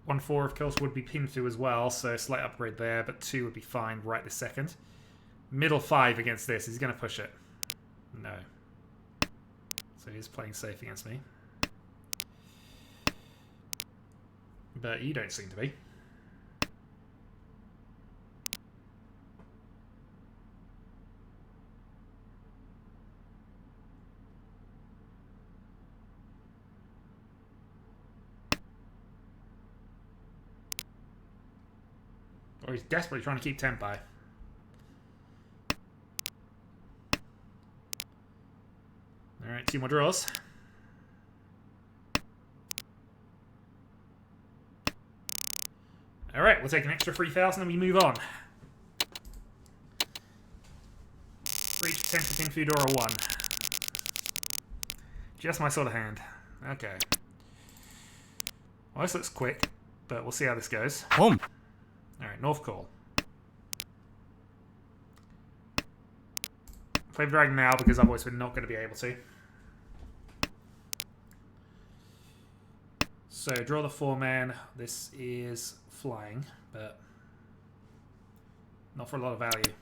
One 4, of course, would be Pinfu as well, so a slight upgrade there, but 2 would be fine right this second. Middle 5 against this. He's going to push it. No. So he's playing safe against me. But you don't seem to be. Or he's desperately trying to keep Tenpai. Alright, 2 more draws. Alright, we'll take an extra 3,000 and we move on. Reach potential Pinfu Dora 1. Just my sort of hand. Okay. Well, this looks quick, but we'll see how this goes. Home. Alright, North Call. Play the Dragon now because otherwise we're not going to be able to. So, draw the 4-man. This is flying, but not for a lot of value.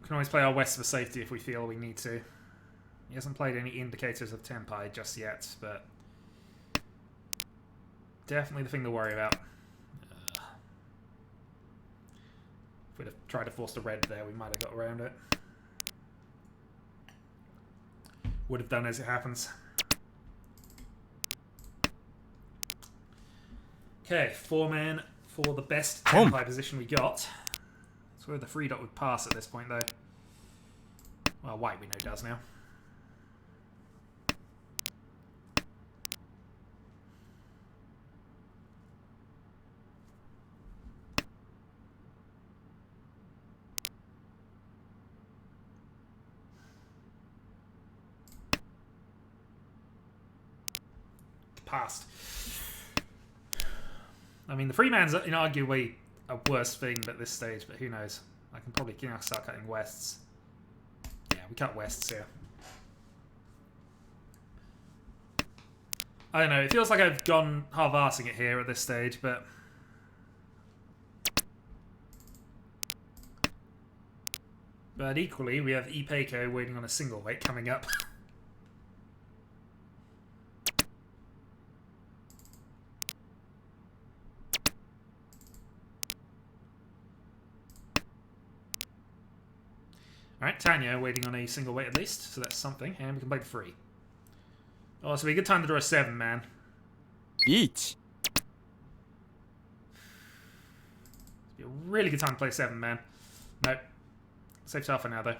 We can always play our West for safety if we feel we need to. He hasn't played any indicators of Tenpai just yet, but definitely the thing to worry about. If we'd have tried to force the red there, we might have got around it. Would have done as it happens. Okay, 4-man for the best Tenpai position we got. That's where the 3 dot would pass at this point, though. Well, white we know does now. Passed. I mean, the free man's inarguably a worse thing at this stage, but who knows? I can probably start cutting wests. Yeah, we cut wests here. I don't know. It feels like I've gone half-arsing it here at this stage, but equally, we have Ipeco waiting on a single weight coming up. Alright, Tanya waiting on a single weight at least, so that's something, and we can play the free. Oh, this will be a good time to draw a 7, man. Riichi. It'll be a really good time to play 7, man. Nope. Safe for now, though.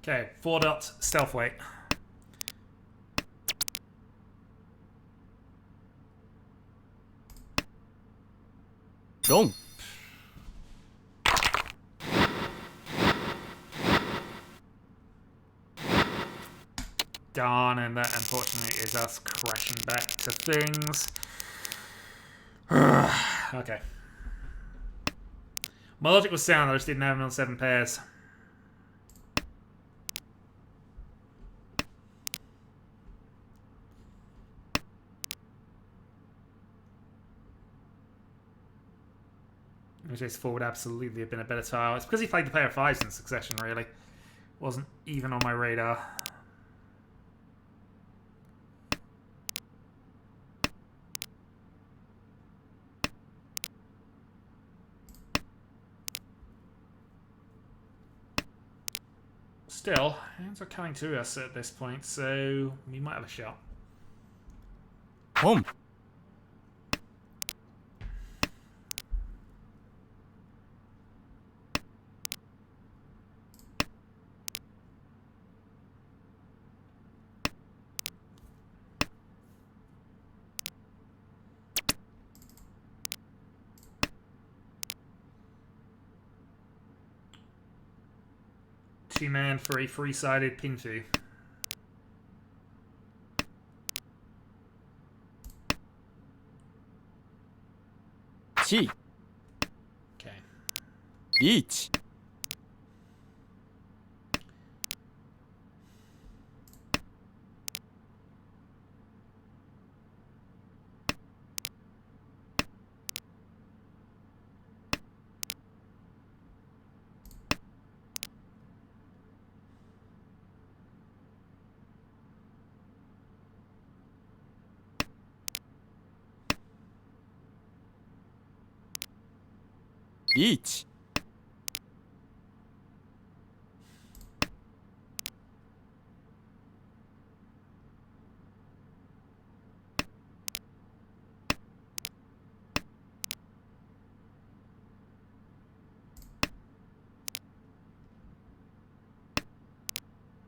Okay, 4-dot stealth weight. Long. Darn, and that unfortunately is us crashing back to things. Okay. My logic was sound, I just didn't have him on 7 pairs. Jace 4 would absolutely have been a better tile. It's because he played the pair of 5s in succession, really. Wasn't even on my radar. Still, hands are coming to us at this point, so we might have a shot. Home. Two-man for a free-sided Pinfu. Chi. Okay. Riichi. Riichi.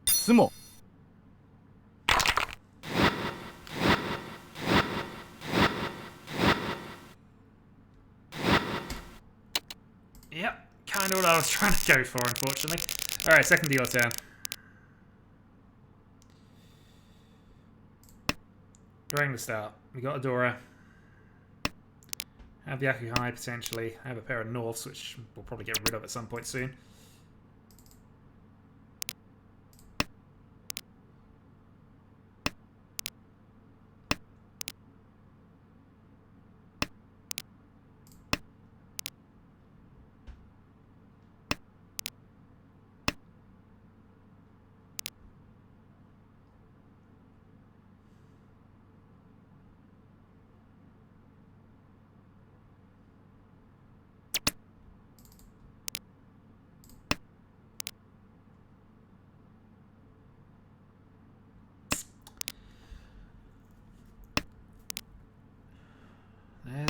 Sumo. Yep, kind of what I was trying to go for, unfortunately. Alright, second dealer turn. During the start, we got Adora. Have the Akuhai potentially. Have a pair of Norths, which we'll probably get rid of at some point soon.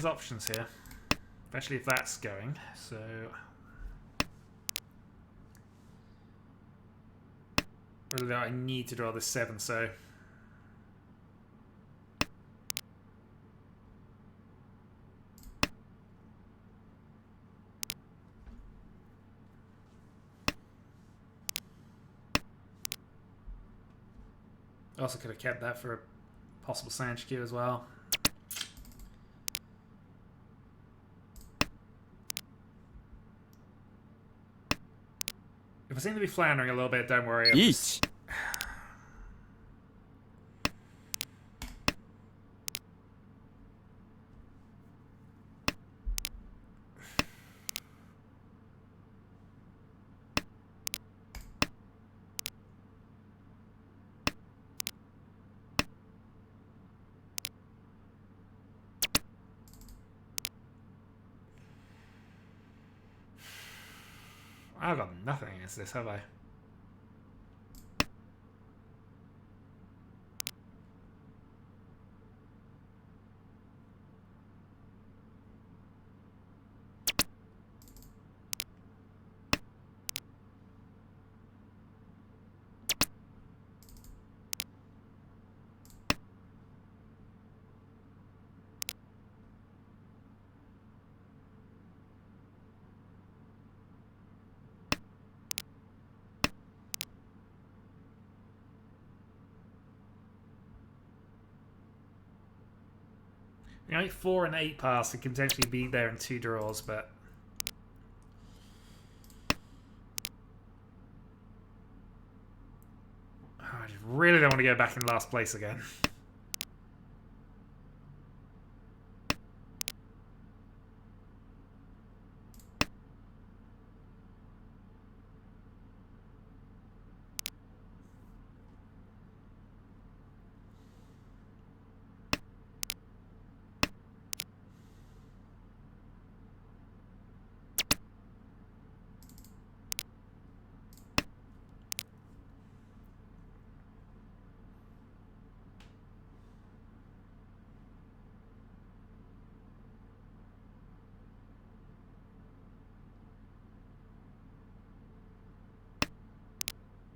there's options here. Especially if that's going, so... Whether I need to draw this 7, so... Also could have kept that for a possible Sanch queue as well. If I seem to be floundering a little bit, don't worry. I'm just... 1 I've got nothing against this, have I? You know, 4 and 8 pass, it can potentially be there in 2 draws, but... I just really don't want to go back in last place again.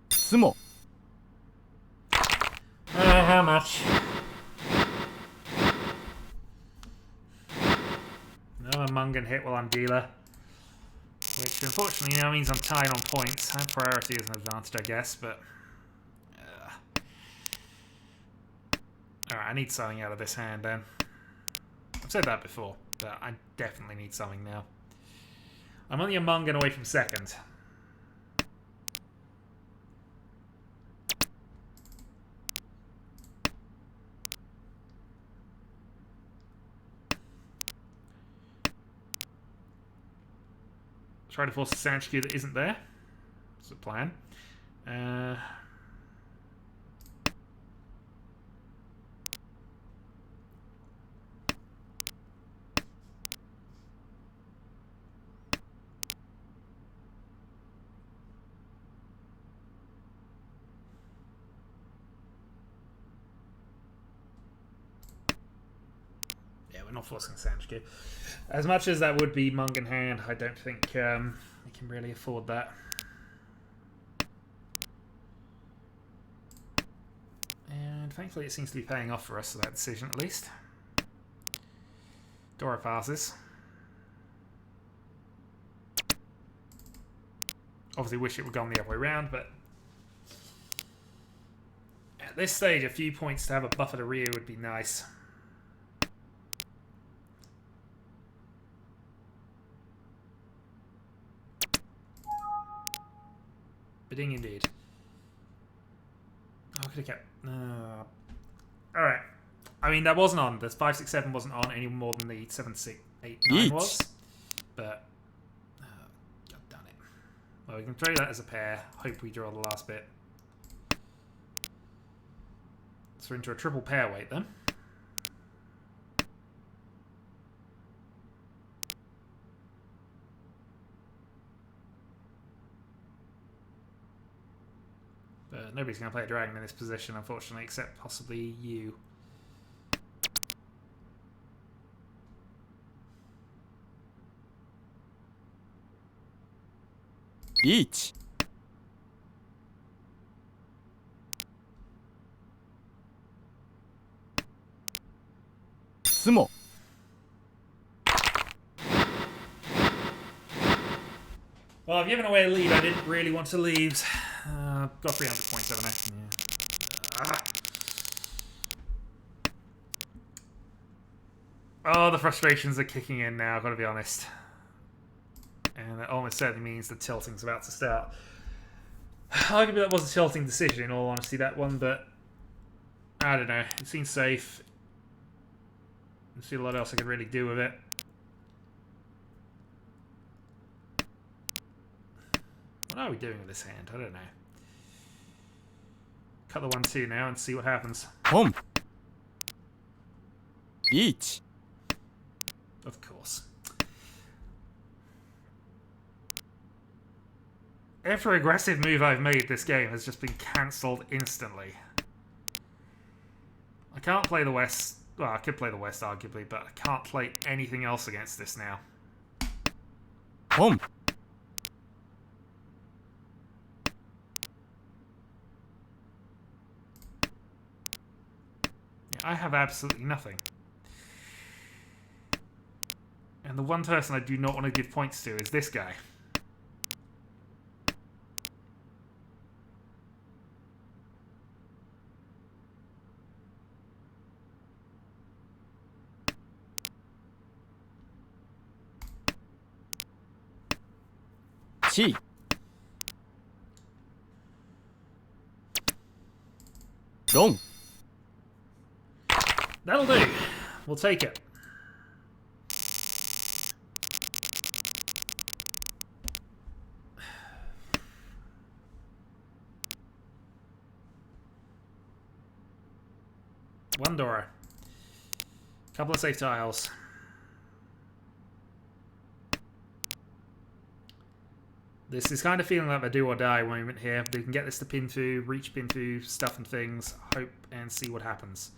Sumo. How much? Another Mungan hit while I'm dealer. Which unfortunately now means I'm tied on points. I have priority as an advantage, I guess, but... Alright, I need something out of this hand then. I've said that before, but I definitely need something now. I'm only a Mungan away from second. Try to force a Sanch queue that isn't there. That's the plan. Yeah, we're not forcing a Sanch queue. As much as that would be Mungan hand, I don't think we can really afford that. And thankfully it seems to be paying off for us, so that decision at least. Dora passes. Obviously wish it would have gone the other way around, but at this stage a few points to have a buffer to Ryu would be nice. Bidding indeed. Oh, I could have kept... Alright. I mean, that wasn't on. The 5, 6, 7 wasn't on any more than the 7, 6, 8, 9 was. But... God damn it. Well, we can throw that as a pair. Hope we draw the last bit. So we're into a triple pair weight then. Nobody's going to play a dragon in this position, unfortunately, except possibly you. Riichi. 相撲 Well, I've given away a lead I didn't really want to leave. Got 300 points, haven't I? Yeah. Oh, the frustrations are kicking in now, I've got to be honest. And that almost certainly means the tilting's about to start. Arguably that was a tilting decision in all honesty, that one, but I don't know. It seems safe. Let's see what else I could really do with it. What are we doing with this hand? I don't know. Cut the 1-2 now and see what happens. 本 Riichi. Of course. Every aggressive move I've made this game has just been cancelled instantly. I can't play the West. Well, I could play the West arguably, but I can't play anything else against this now. 本 I have absolutely nothing. And the one person I do not want to give points to is this guy. Chi. 論 That'll do. We'll take it. One door. Couple of safe tiles. This is kind of feeling like a do or die moment here. We can get this to pin through, reach pin through, stuff and things, hope and see what happens.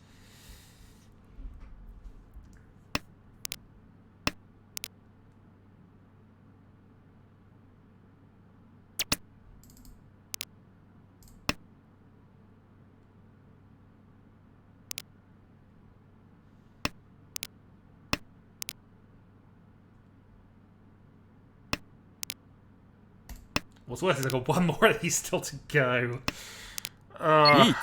What's worse is I've got one more of these still to go. リー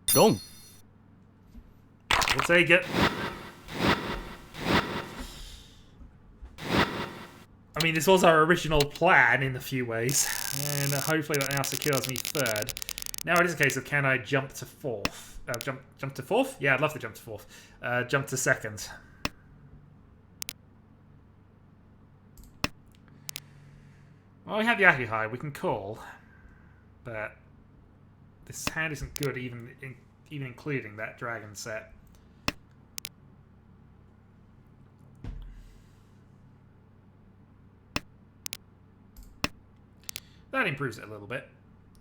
チ 論 We'll take it. I mean, this was our original plan in a few ways, and hopefully that now secures me third. Now it is a case of can I jump to fourth? Jump to fourth? Yeah, I'd love to jump to fourth. Jump to second. Well, we have Yaki High. We can call, but this hand isn't good, even including that dragon set. That improves it a little bit.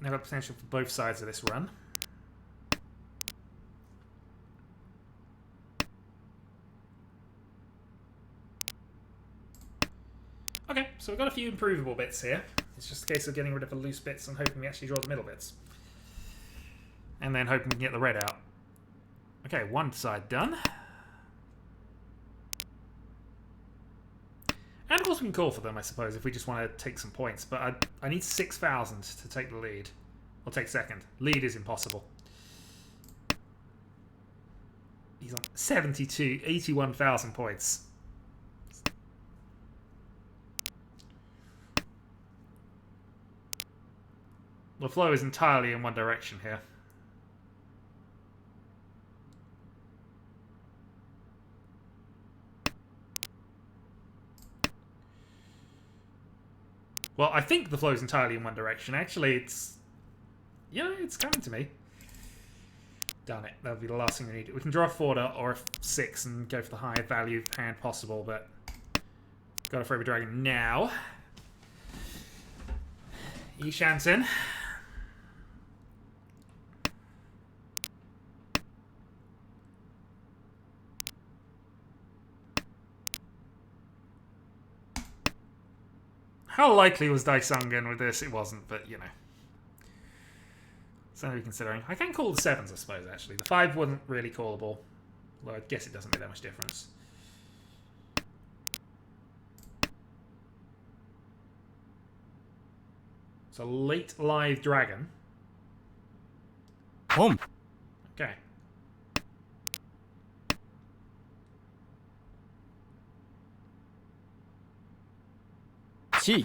Now got potential for both sides of this run. Okay, so we've got a few improvable bits here. It's just a case of getting rid of the loose bits and hoping we actually draw the middle bits. And then hoping we can get the red out. Okay, one side done. And of course we can call for them, I suppose, if we just want to take some points. But I need 6,000 to take the lead. Or take second. Lead is impossible. He's on 81,000 points. The flow is entirely in one direction here. Well, I think the flow is entirely in one direction. Actually, it's... You know, it's coming to me. Done it. That'll be the last thing we need. We can draw a 4 dot or a 6 and go for the highest value hand possible, but got a Forever Dragon now. Shansen. How likely was Daisangen with this? It wasn't, but you know. Something to be considering. I can call the 7s, I suppose, actually. The 5 wasn't really callable. Well, I guess it doesn't make that much difference. It's a late live dragon. Home. Okay. Chi.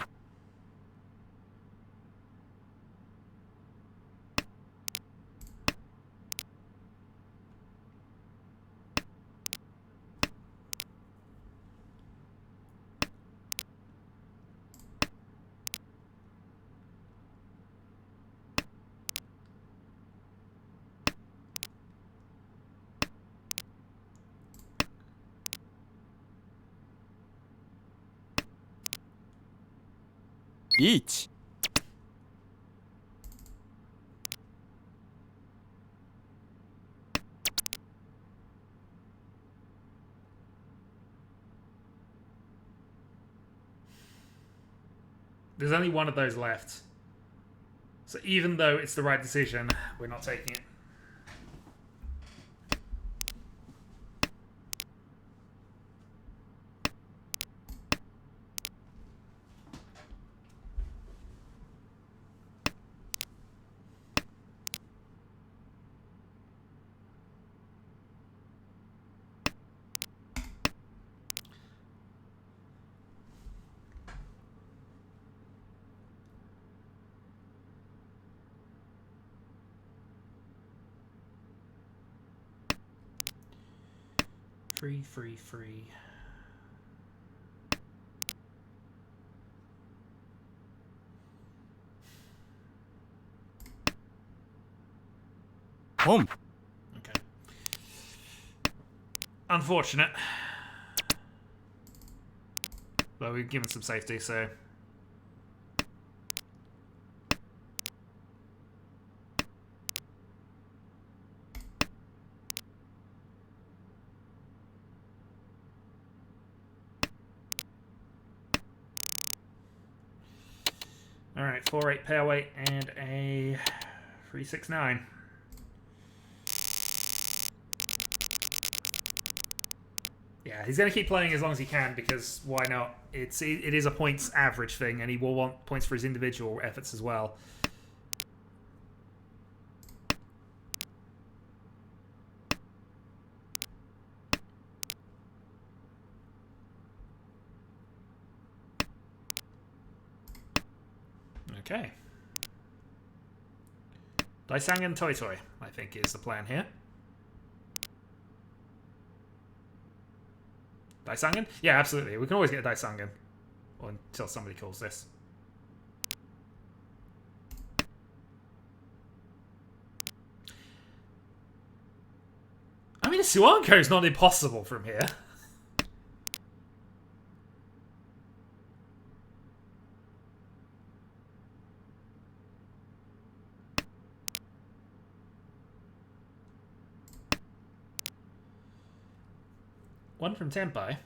Riichi. There's only one of those left. So even though it's the right decision, we're not taking it. Free. Home. Okay. Unfortunate. But we've given some safety, so... Alright, 4-8 pair weight and a 3-6-9. Yeah, he's going to keep playing as long as he can because why not? It is a points average thing and he will want points for his individual efforts as well. Okay. Daisangen Toy, I think, is the plan here. Daisangen? Yeah, absolutely. We can always get a Daisangen. Or until somebody calls this. I mean, a Suanko is not impossible from here. One from Tenpai.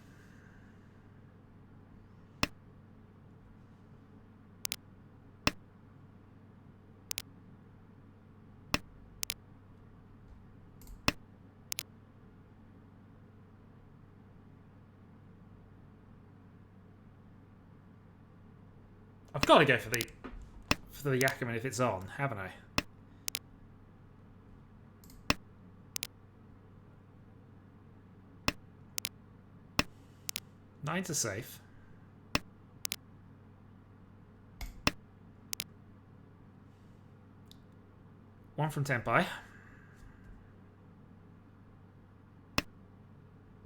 I've got to go for the Yakuman if it's on, haven't I? Nines are safe. One from Tenpai.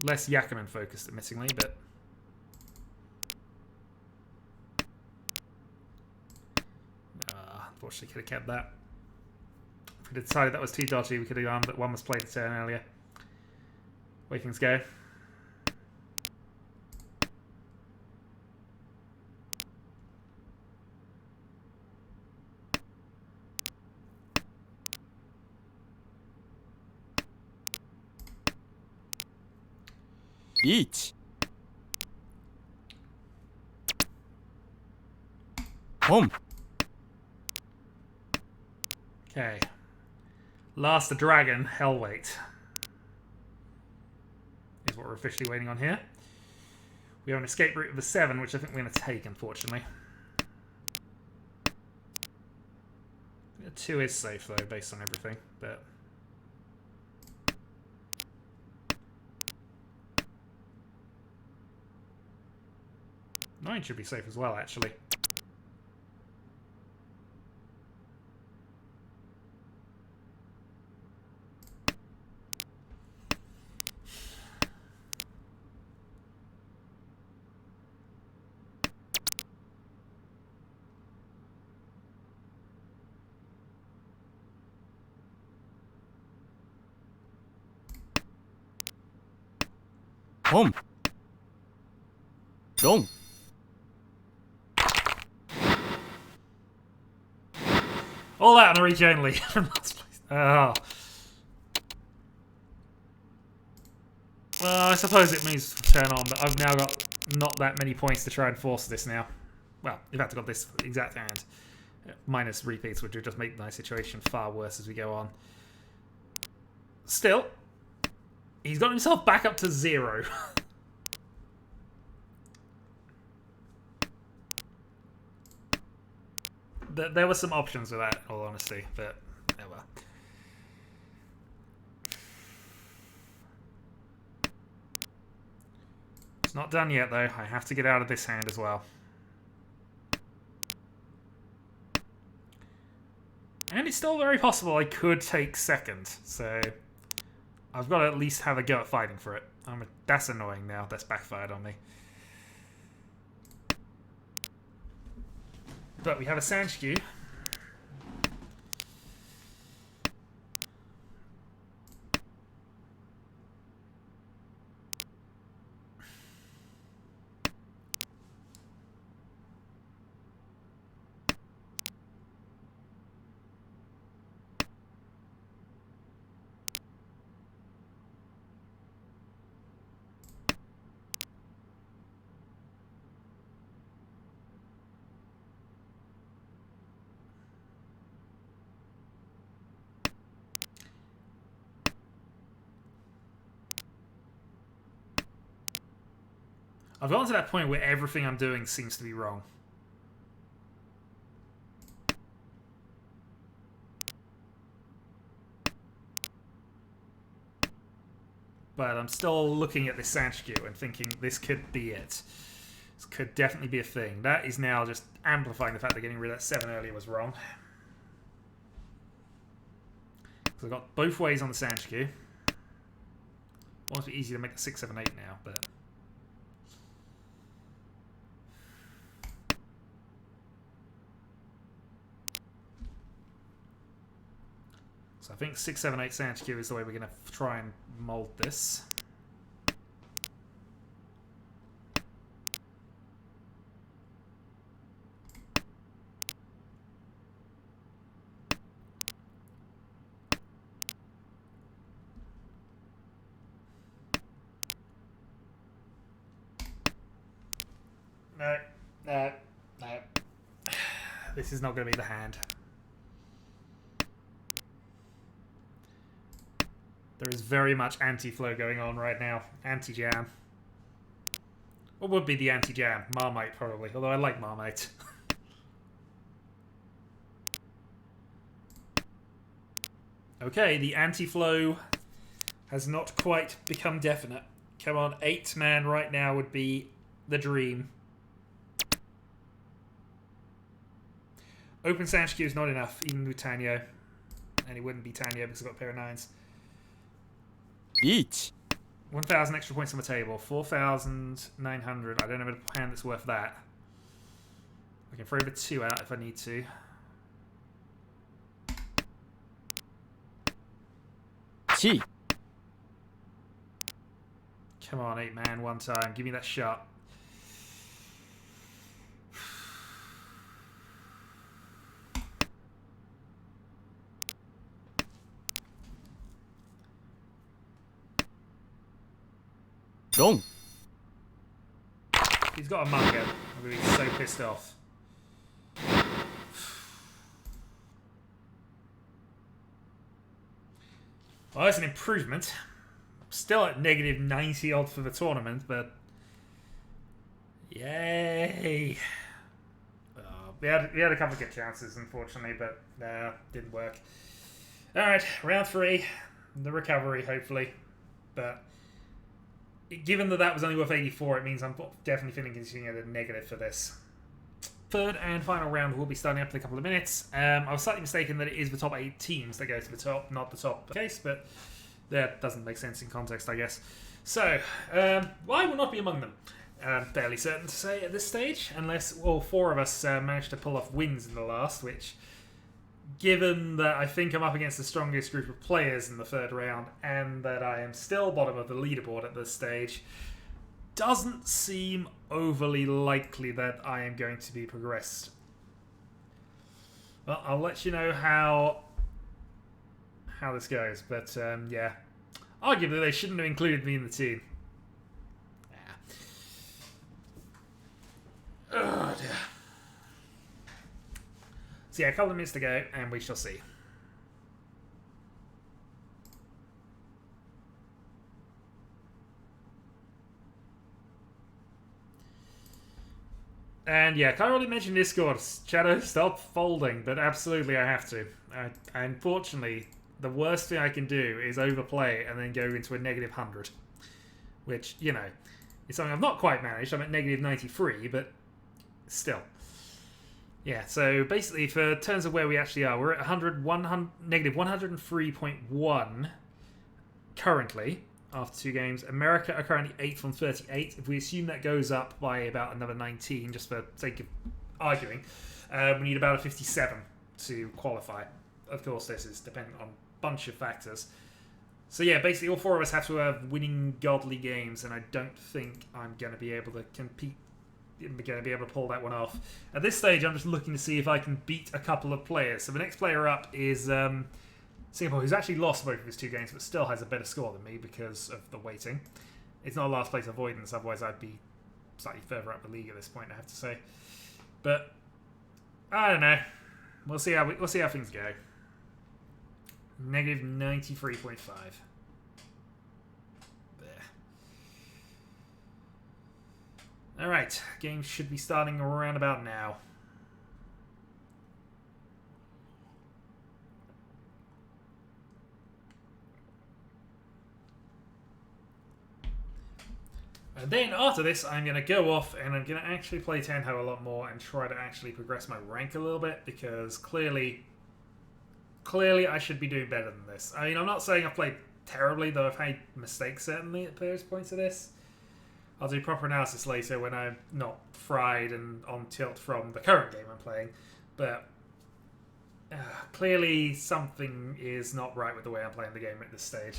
Less Yakuman focused, admittingly, but... Unfortunately, could have kept that. If we decided that was too dodgy, we could have gone that one was played a turn earlier. Way things go. Riichi. Home. Okay. Last the dragon, Hellweight. Is what we're officially waiting on here. We have an escape route of a 7, which I think we're going to take, unfortunately. A 2 is safe, though, based on everything, but... Nine should be safe as well, actually. Home. Long. All that on a Riichi only from last place. Oh. Well, I suppose it means turn on, but I've now got not that many points to try and force this now. Well, in fact, I've got this exact hand. Minus repeats, which would just make my situation far worse as we go on. Still, he's got himself back up to 0. There were some options with that, in all honesty, but oh well. It's not done yet, though. I have to get out of this hand as well. And it's still very possible I could take second, so I've got to at least have a go at fighting for it. That's annoying now. That's backfired on me. But we have a Sanshku. I've gotten to that point where everything I'm doing seems to be wrong. But I'm still looking at this Sanshku and thinking this could be it. This could definitely be a thing. That is now just amplifying the fact that getting rid of that 7 earlier was wrong. So I've got both ways on the Sanshku. Won't be easy to make a 6, 7, 8 now, but... So I think 6, 7, 8 Sanshku is the way we're going to try and mold this. No, no, no. This is not going to be the hand. There is very much anti-flow going on right now. Anti-jam. What would be the anti-jam? Marmite, probably. Although I like Marmite. Okay, the anti-flow has not quite become definite. Come on, 8-man right now would be the dream. Open Sanshku is not enough, even with Tenhou. And it wouldn't be Tenhou because I've got a pair of 9s. Each. 1,000 extra points on the table. 4,900. I don't have a hand that's worth that. I can throw the 2 out if I need to. 8. Come on, 8-man, one time. Give me that shot. Gong. He's got a manga. I'm going to be so pissed off. Well, that's an improvement. Still at negative 90 odd for the tournament, but yay! We had a couple of good chances, unfortunately, but didn't work. All right, round 3, the recovery, hopefully. But given that was only worth 84, it means I'm definitely feeling continuing at a negative for this. Third and final round will be starting up in a couple of minutes. I was slightly mistaken that it is the top 8 teams that go to the top, not the top case, but that doesn't make sense in context, I guess. So, I will not be among them. Fairly certain to say at this stage, unless all 4 of us managed to pull off wins in the last, which, given that I think I'm up against the strongest group of players in the 3rd round, and that I am still bottom of the leaderboard at this stage, doesn't seem overly likely that I am going to be progressed. Well, I'll let you know how this goes, but yeah. Arguably, they shouldn't have included me in the team. Oh, dear. So yeah, a couple of minutes to go, and we shall see. And yeah, can't really mention Discord. Shadow, stop folding, but absolutely I have to. Unfortunately, the worst thing I can do is overplay and then go into a negative 100. Which, you know, is something I've not quite managed. I'm at negative 93, but still. Yeah, so basically, for terms of where we actually are, we're at negative 103.1 currently. After 2 games. America are currently 8th on 38. If we assume that goes up by about another 19, just for sake of arguing, we need about a 57 to qualify. Of course, this is dependent on a bunch of factors. So yeah, basically all 4 of us have to have winning godly games, and I don't think I'm going to be able to compete. I'm going to be able to pull that one off. At this stage, I'm just looking to see if I can beat a couple of players. So the next player up is Singapore, who's actually lost both of his 2 games, but still has a better score than me because of the weighting. It's not a last place avoidance, otherwise I'd be slightly further up the league at this point, I have to say. But I don't know. We'll see how things go. Negative 93.5. All right, game should be starting around about now. And then after this, I'm going to go off and I'm going to actually play Tenhou a lot more and try to actually progress my rank a little bit, because clearly I should be doing better than this. I mean, I'm not saying I've played terribly, though I've made mistakes certainly at various points of this. I'll do proper analysis later when I'm not fried and on tilt from the current game I'm playing. But clearly something is not right with the way I'm playing the game at this stage.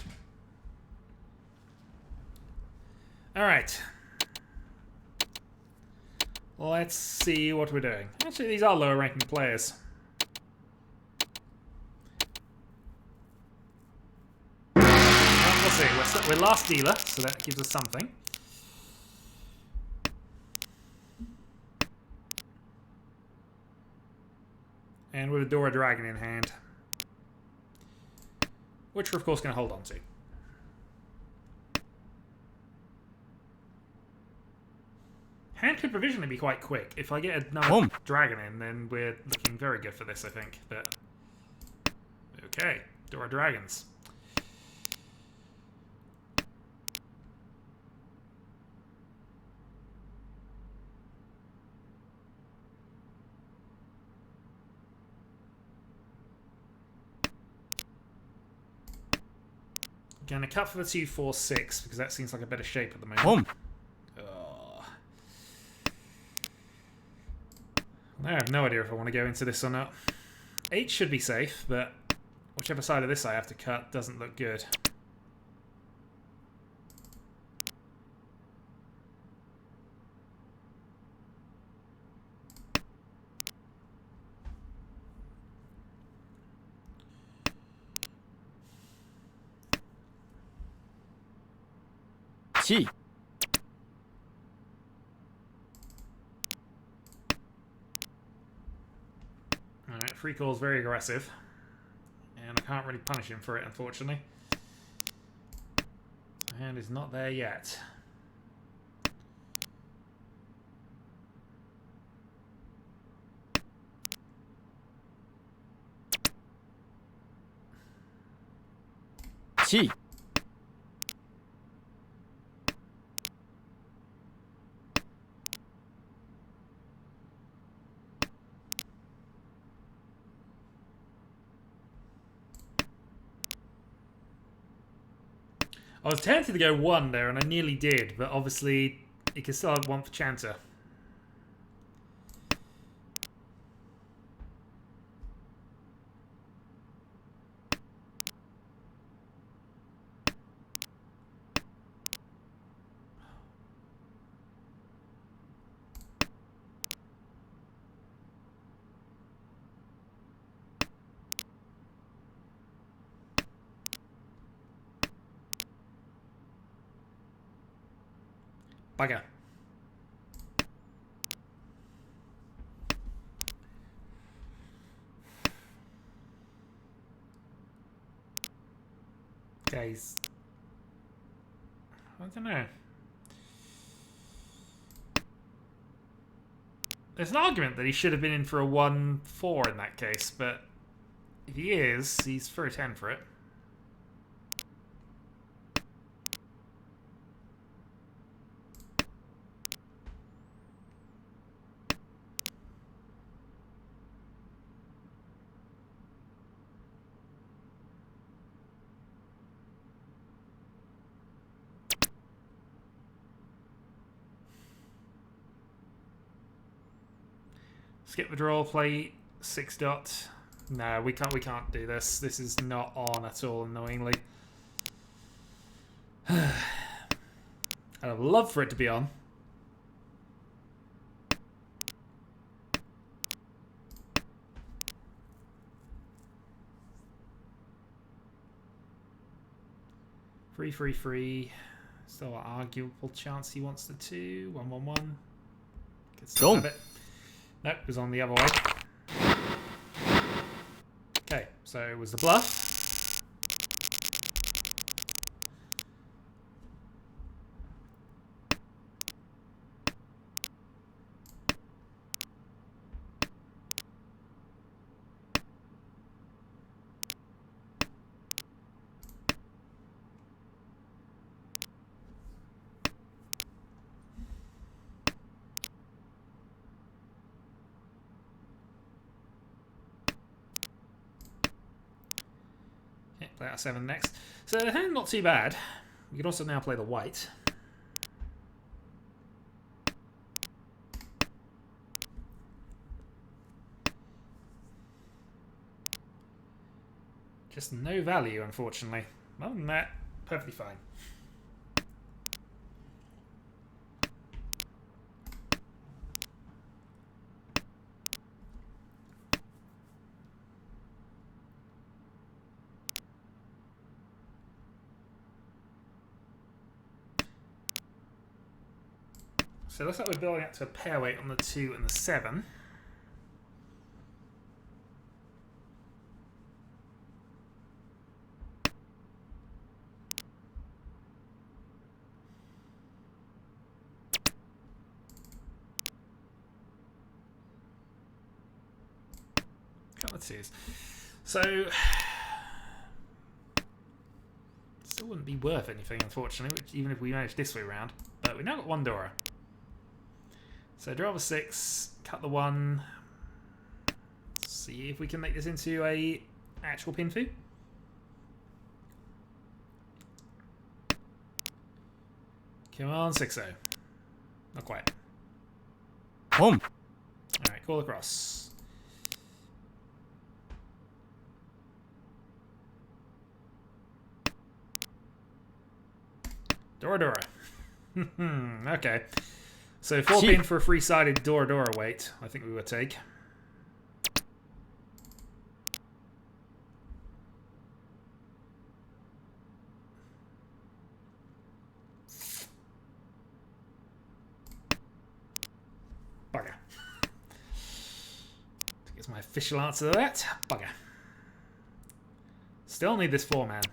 Alright. Let's see what we're doing. Actually, these are lower ranking players. Well, we'll see. We're last dealer, so that gives us something. And with a Dora Dragon in hand. Which we're of course going to hold on to. Hand could provisionally be quite quick. If I get another dragon in, then we're looking very good for this, I think. But okay, Dora Dragons. Gonna cut for the 2-4-6 because that seems like a better shape at the moment. I have no idea if I want to go into this or not. 8 should be safe, but whichever side of this I have to cut doesn't look good. Chi. Alright, free call's very aggressive. And I can't really punish him for it, unfortunately. And he's not there yet. Chi. I was tempted to go 1 there, and I nearly did, but obviously you can still have 1 for Chanter. Bugger. Guys. I don't know. There's an argument that he should have been in for a 1-4 in that case, but if he is, he's for a 10 for it. Skip the draw, play 6 dot. No, we can't do this. This is not on at all, annoyingly. I'd have loved for it to be on. Free. Still an arguable chance he wants the 2. 1-1-1. Could still have it. Nope, it was on the other way. Okay, so it was the bluff. Play out 7 next. So the hand not too bad. We can also now play the white. Just no value, unfortunately. Other than that, perfectly fine. So it looks like we're building up to a pair weight on the 2 and the 7. Couple of 2s. So still wouldn't be worth anything, unfortunately, even if we managed this way around. But we now got 1 Dora. So draw the 6, cut the 1. Let's see if we can make this into a actual pinfu. Come on, 6-0. Not quite. Home. Alright, call across. Dora. Okay. So 4 pin for a free-sided Dora weight, I think we would take. Official answer to that. Bugger. Still need this 4-man.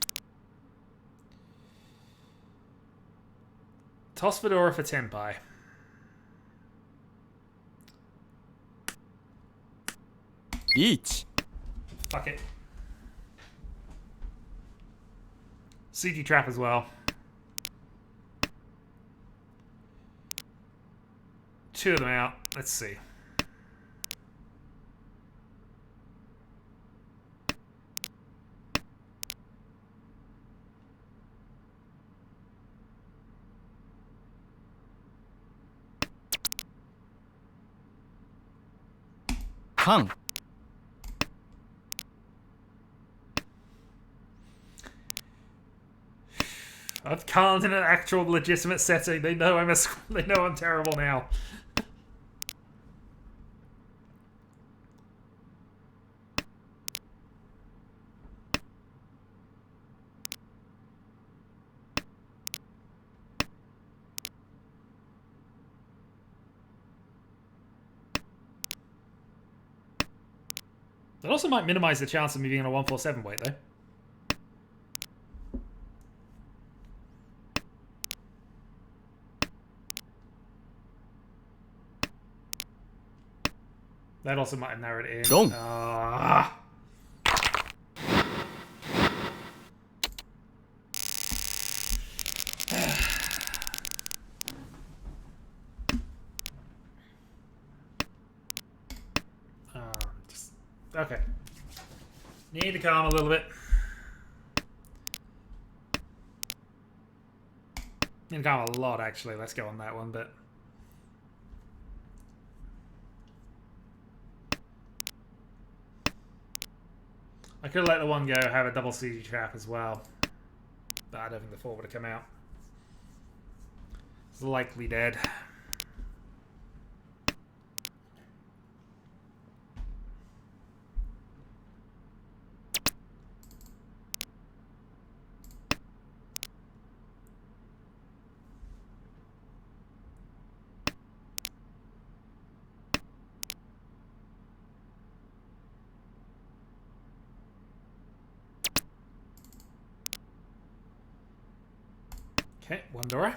Toss Fedora for Tenpai. Riichi. Fuck it. CG Trap as well. 2 of them out. Let's see. Kang. I've can't in an actual legitimate setting. They know they know I'm terrible now. That also might minimize the chance of me being on a 147 weight, though. That also might have narrowed it in. Dong. Ah. Okay. Need to calm a little bit. Need to calm a lot, actually. Let's go on that one, but... I could let the one go, have a double CG trap as well. But I don't think the 4 would have come out. It's likely dead. Okay, one Dora.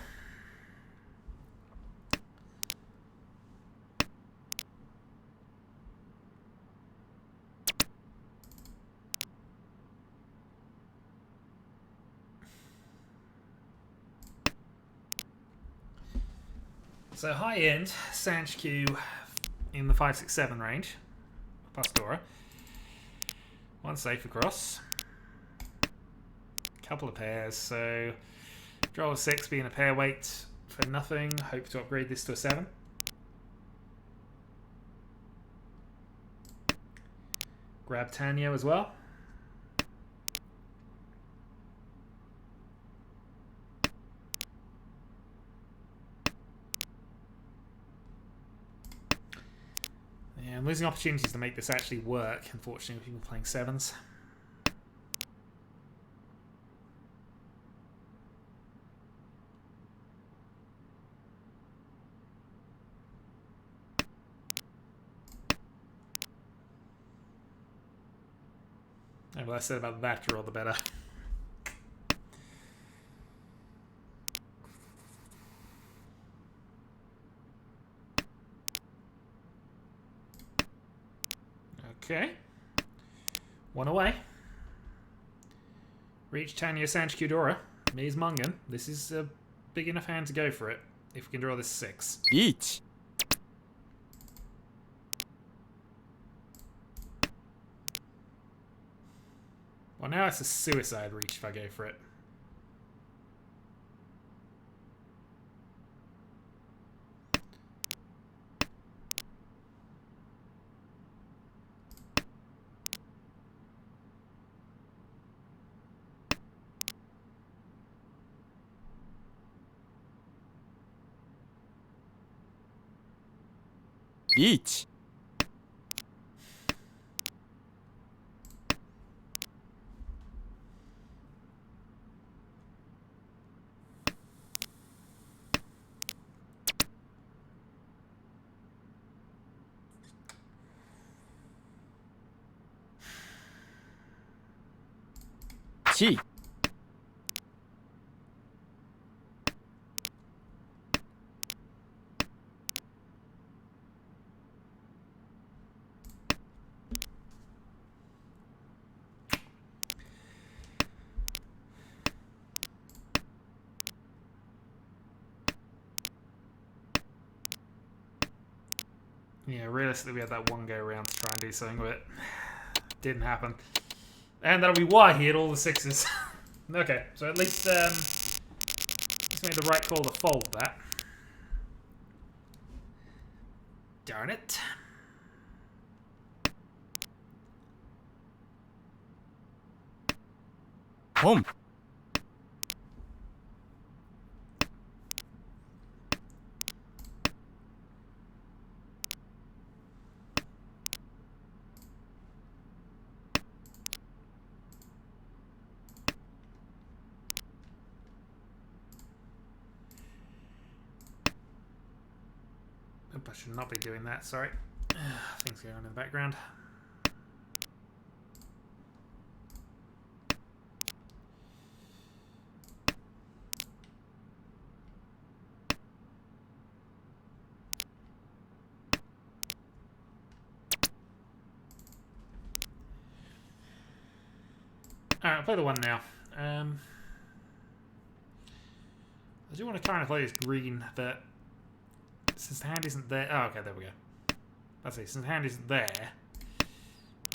So high end, Sanch Q in the 5-6-7 range. Plus Dora. One safe across. Couple of pairs, so draw a 6 being a pair weight for nothing. Hope to upgrade this to a 7. Grab Tenhou as well. Yeah, I'm losing opportunities to make this actually work, unfortunately, with people playing 7s. The less said about that draw, the better. Okay. One away. Reach Tanya Sanch Kudora. Me's Mungan. This is a big enough hand to go for it. If we can draw this 6. Riichi. Well, now it's a suicide reach if I go for it. Riichi. 1 Yeah, realistically, we had that one go around to try and do something with it. Didn't happen. And that'll be why he had all the 6s. Okay, so at least he's made the right call to fold that. Darn it. Home. Oop, I should not be doing that, sorry. Things going on in the background. Alright, I'll play the one now. I do want to kind of play this green, but since the hand isn't there... Oh, okay, there we go. That's it. Since the hand isn't there,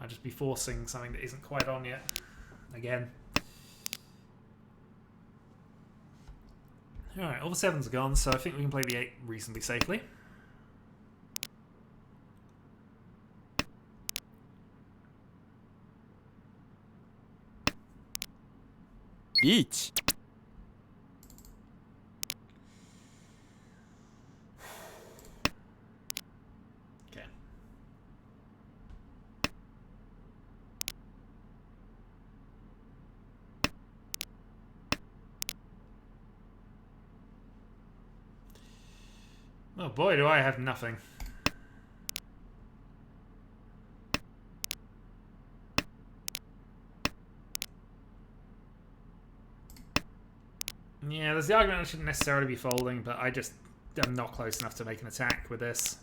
I'll just be forcing something that isn't quite on yet. Again. Alright, all the 7s are gone, so I think we can play the 8 reasonably safely. Riichi. Okay. Oh boy, do I have nothing. Yeah, there's the argument I shouldn't necessarily be folding, but I just am not close enough to make an attack with this.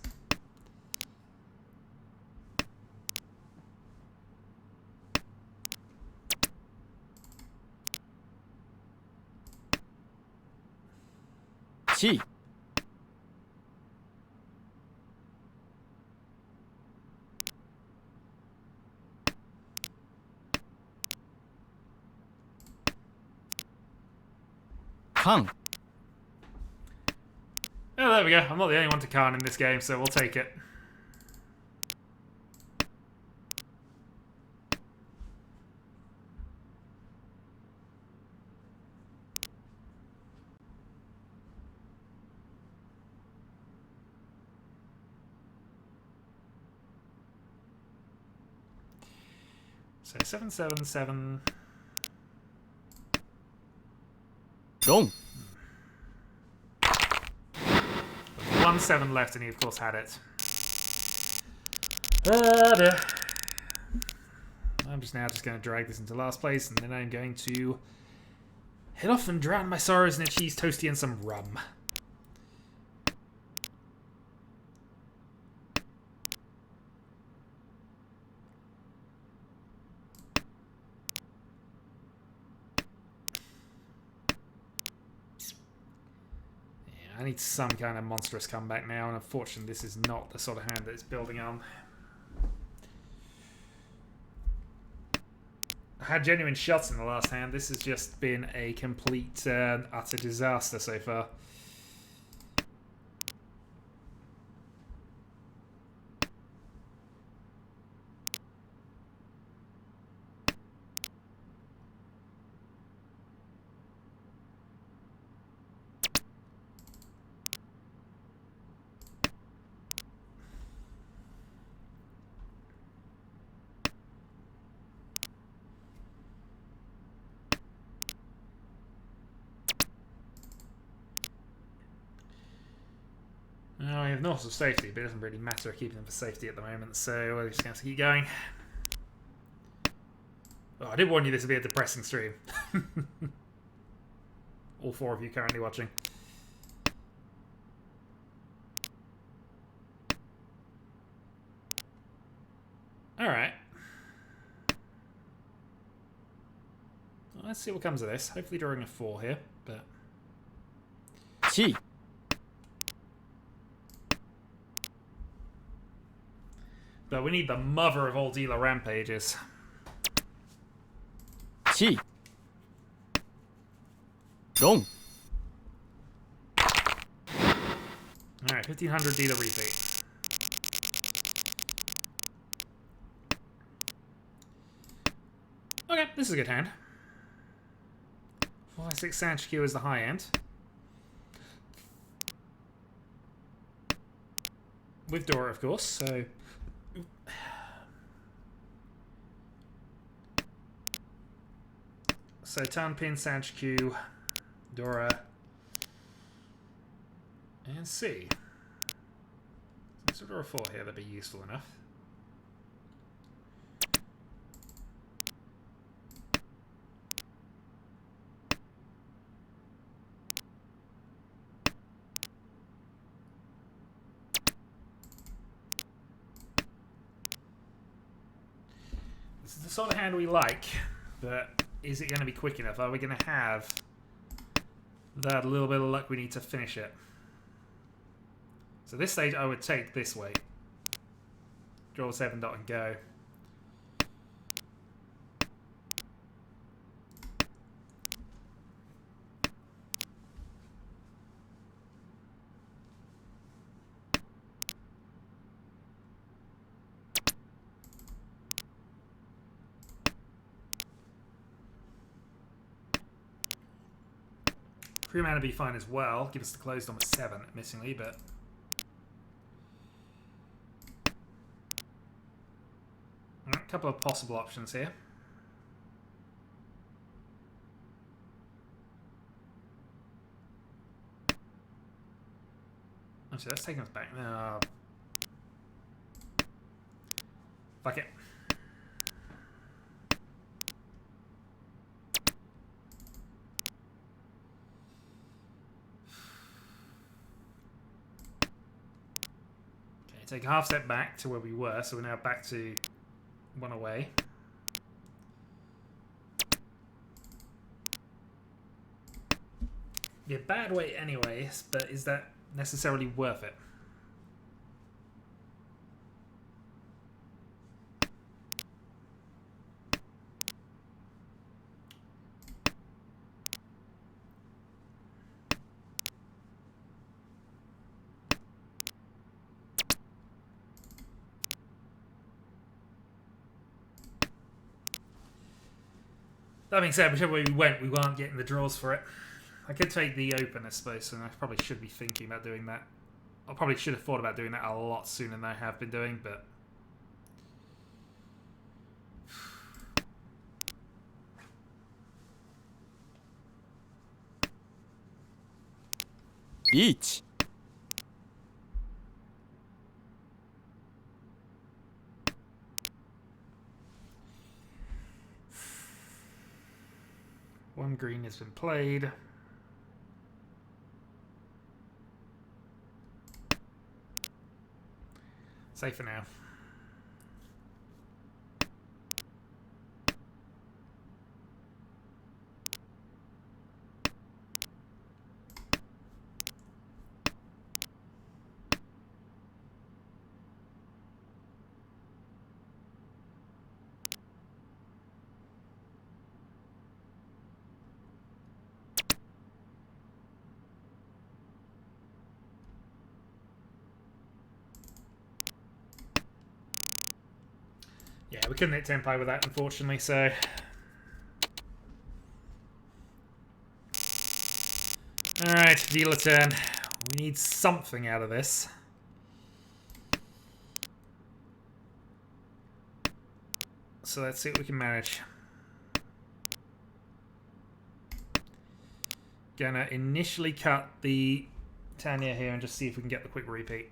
Chi. Kan. Oh, there we go. I'm not the only one to Khan in this game, so we'll take it. So 7, 7, 7. Long. 1 7 left, and he of course had it. Oh dear. I'm just now going to drag this into last place, and then I'm going to head off and drown my sorrows in a cheese toasty and some rum. I need some kind of monstrous comeback now, and unfortunately this is not the sort of hand that it's building on. I had genuine shots in the last hand. This has just been a complete utter disaster so far. Well, we have North of safety, but it doesn't really matter keeping them for safety at the moment, so we're just going to keep going. Oh, I did warn you this would be a depressing stream. All 4 of you currently watching. Alright. Well, let's see what comes of this. Hopefully drawing a 4 here, but... 7 But we need the mother of all dealer rampages. 7 4 Alright, 1500 dealer repeat. Okay, this is a good hand. 4-6 Sanchikyu is the high end. With Dora, of course, so... So Tanpin, Sanchikyu, Dora, and C. So Dora 4 here, that'd be useful enough. This is the sort of hand we like, but is it going to be quick enough? Are we going to have that little bit of luck we need to finish it? So this stage I would take this way. Draw 7 dot and go. Crew mana be fine as well. Give us the closed on a 7, missingly, but... A couple of possible options here. Actually, let's take us back. Fuck it. Okay, take a half step back to where we were, so we're now back to 1 away. Yeah, bad weight anyways, but is that necessarily worth it? That being said, whichever way we went, we weren't getting the draws for it. I could take the open, I suppose, and I probably should be thinking about doing that. I probably should have thought about doing that a lot sooner than I have been doing, but... Riichi. One green has been played. Safe for now. Yeah, we couldn't hit Tenpai with that, unfortunately, so... Alright, dealer turn. We need something out of this. So let's see what we can manage. Gonna initially cut the Tanya here and just see if we can get the quick repeat.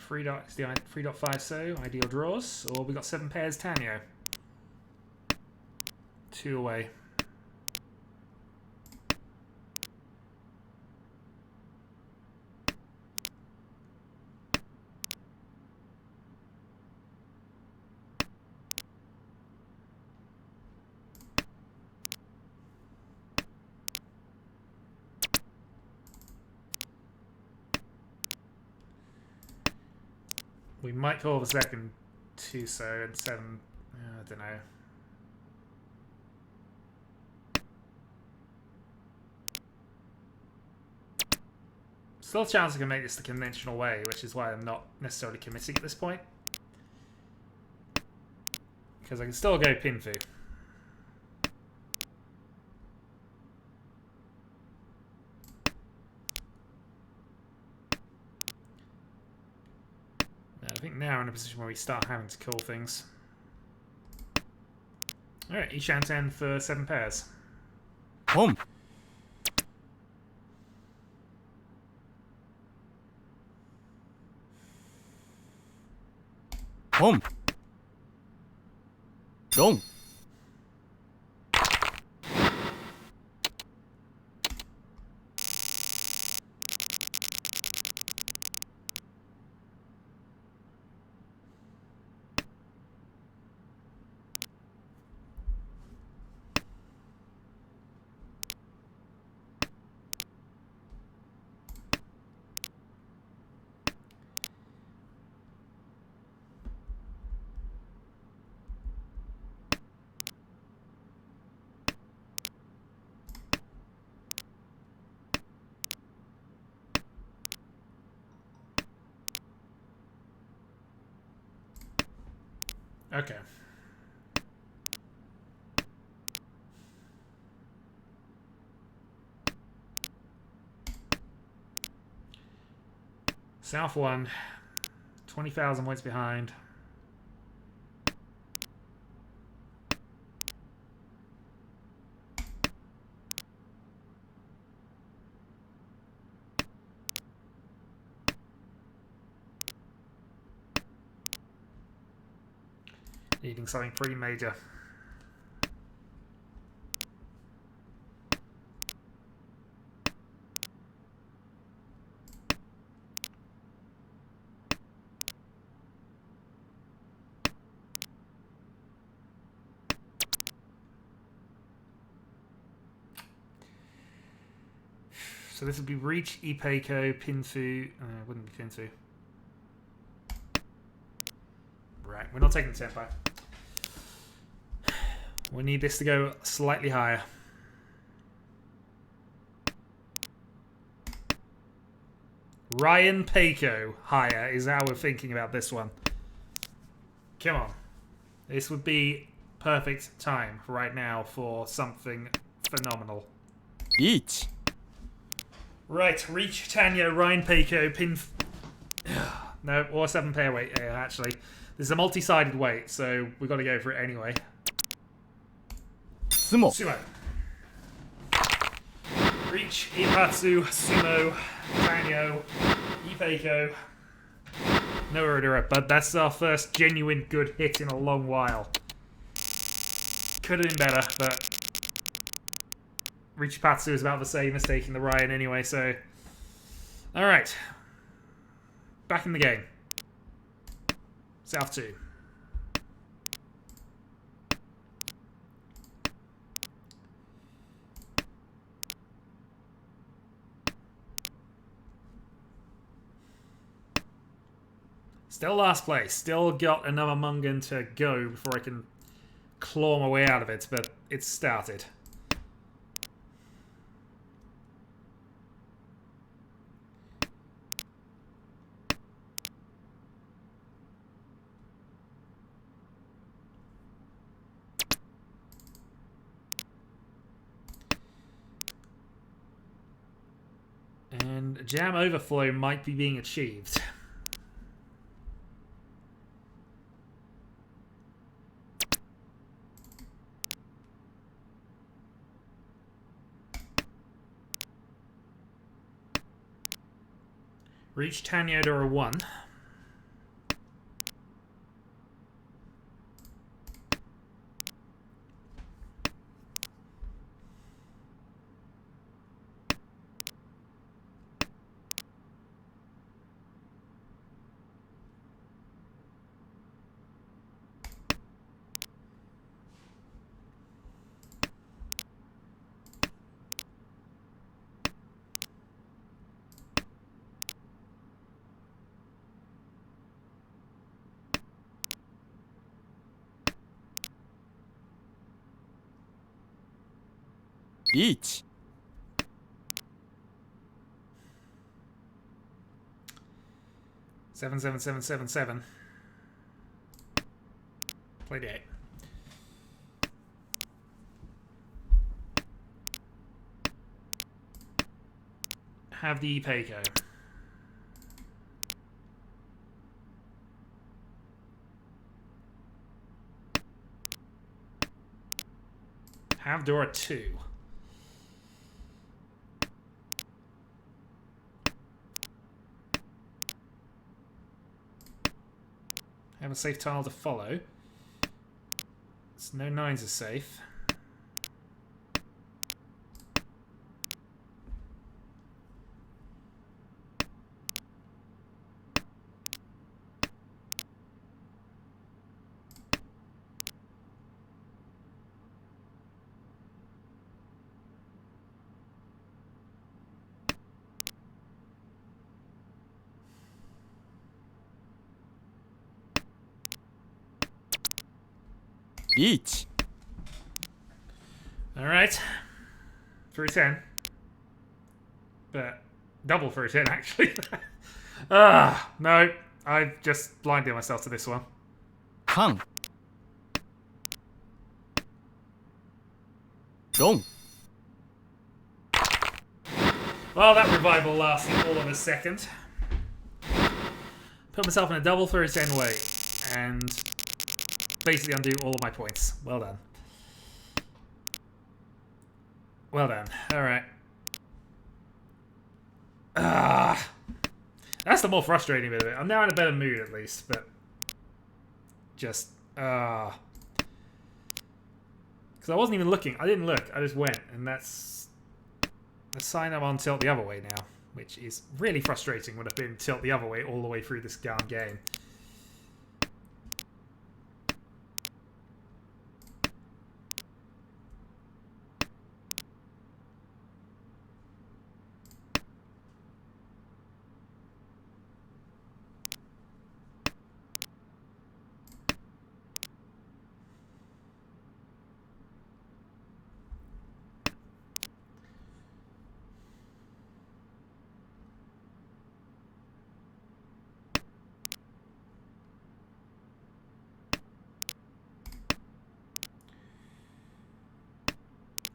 3.5 so, ideal draws. Or we got 7 pairs Tenhou. 2 away. We might call the second 2 so and 7. I don't know. Still a chance I can make this the conventional way, which is why I'm not necessarily committing at this point. Because I can still go Pinfu. I think now we're in a position where we start having to call things. Alright, Ishan 10 for 7 pairs. Home. Home. Long. Okay. South 1, 20,000 points behind. Needing something pretty major. So this would be Riichi, Ipeiko, Pinfu. Wouldn't be Pinfu. Right, we're not taking the tempo. We need this to go slightly higher. Ryan Peiko higher is how we're thinking about this one. Come on. This would be perfect time right now for something phenomenal. Riichi. Right, Riichi, Tanya, Ryan Peiko, Pin... No, or 7 pair weight, yeah, actually. This is a multi-sided weight, so we've got to go for it anyway. Sumo. Sumo. Riichi, Ipatsu, Sumo, Tanyo, Ipeiko. No order, but that's our first genuine good hit in a long while. Could have been better, but Riichi Patsu is about the same as taking the Ryan anyway, so... Alright. Back in the game. South 2. Still last place. Still got another Mungan to go before I can claw my way out of it, but it's started. And jam overflow might be being achieved. Reach Tanya to a 1. Riichi. 77777. Play the 8. Have the Payco. Have Dora 2. Have a safe tile to follow. So no 9s are safe. Riichi. Alright. Through 10. But double through 10, actually. No. I've just blinded myself to this one. カン。ロン。 Well, that revival lasted all of a second. Put myself in a double through 10 way. And basically undo all of my points. Well done. Well done. Alright. That's the more frustrating bit of it. I'm now in a better mood at least, but just because I wasn't even looking. I didn't look. I just went, and that's a sign I'm on tilt the other way now, which is really frustrating. Would have been tilt the other way all the way through this darn game.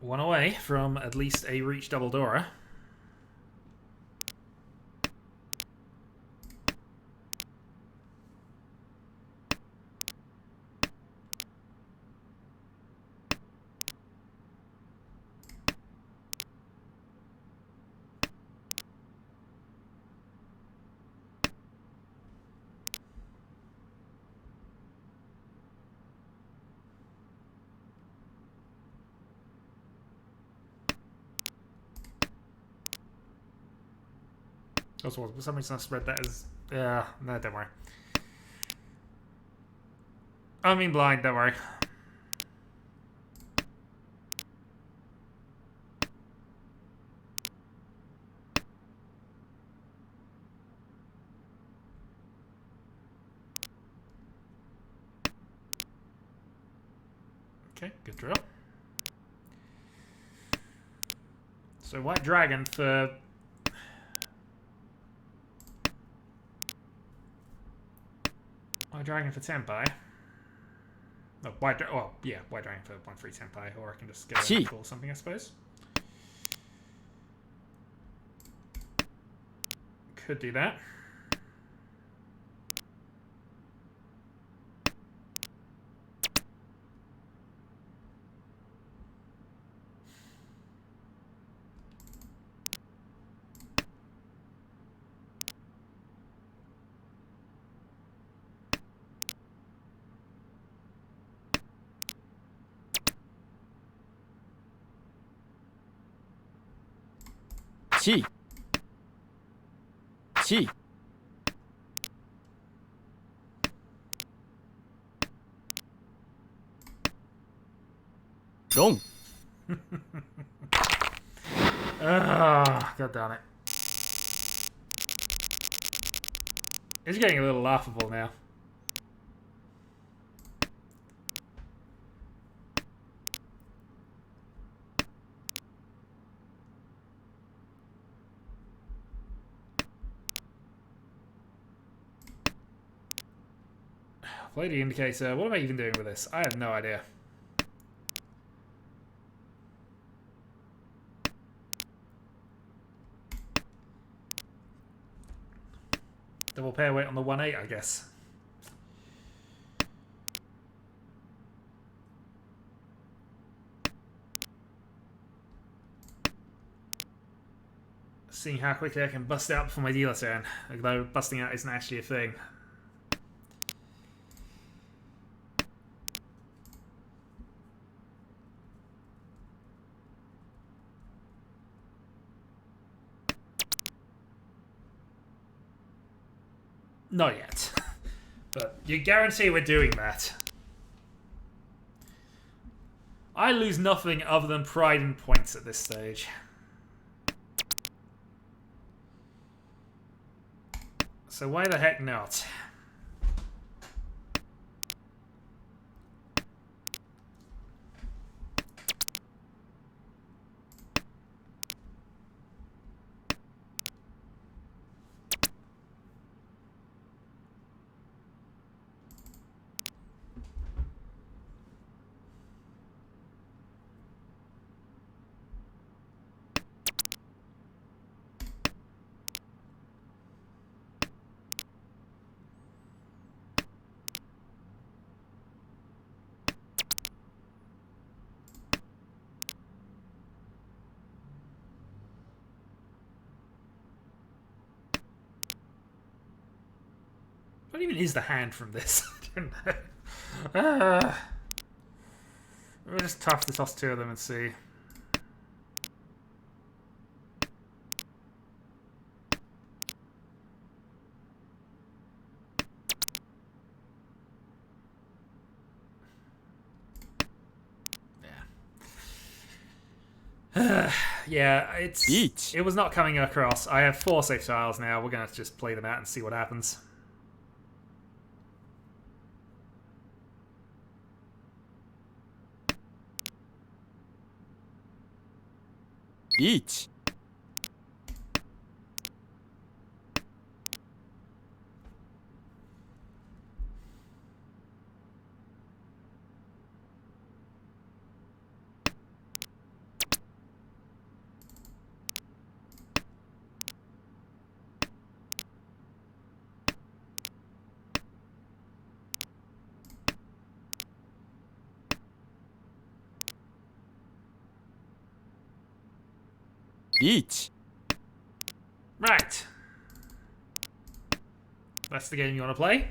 One away from at least a reach double Dora. Also, for some reason I spread that as... Yeah, no, don't worry. I mean blind, don't worry. Okay, good drill. So White Dragon for... White Dragon for Senpai. Oh, White Dragon for 1-3 Senpai, or I can just go and call something, I suppose. Could do that. Chi. Chi. Long. God damn it. It's getting a little laughable now. Play the indicator. What am I even doing with this? I have no idea. Double pair weight on the 1-8, I guess. Seeing how quickly I can bust out before my dealer turn, although busting out isn't actually a thing. Not yet. But you guarantee we're doing that. I lose nothing other than pride and points at this stage. So why the heck not? What even is the hand from this? I don't know. We'll just tough to toss two of them and see. Yeah, it was not coming across. I have 4 safe tiles now. We're going to just play them out and see what happens. Riichi. Riichi. Right. That's the game you want to play.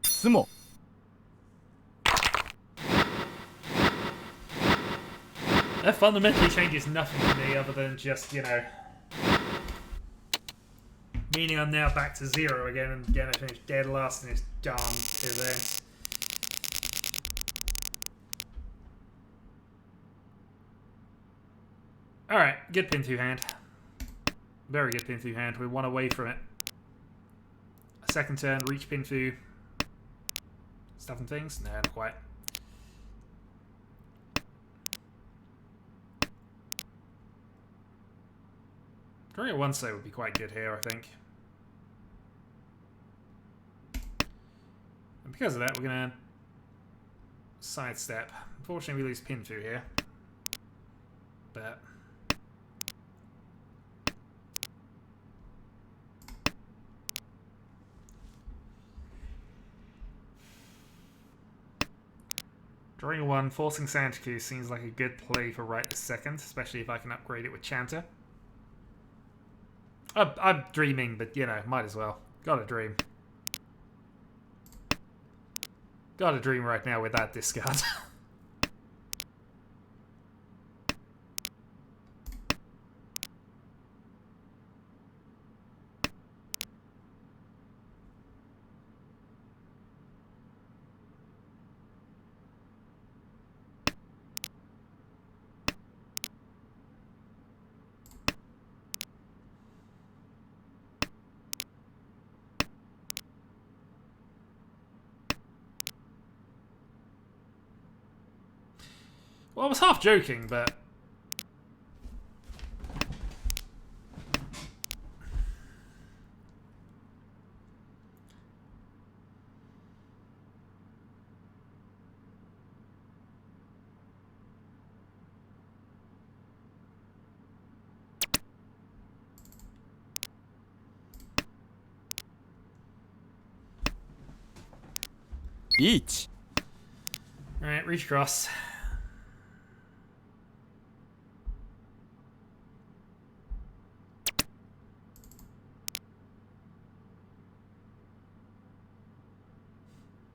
Sumo. That fundamentally changes nothing to me other than just, you know, meaning I'm now back to 0 again and again I finished dead last in this darn event. Alright, good pin through hand. Very good pin through hand. We're 1 away from it. A second turn, reach pin through. Stuff and things? No, not quite. Drawing a 1 save would be quite good here, I think. And because of that, we're going to sidestep. Unfortunately, we lose pin through here. But drawing a 1, forcing Santaku seems like a good play for right this second, especially if I can upgrade it with Chanter. I'm dreaming, but, you know, might as well. Gotta dream. Gotta dream right now with that discard. Well, I was half joking, but... Riichi. Alright, reach across.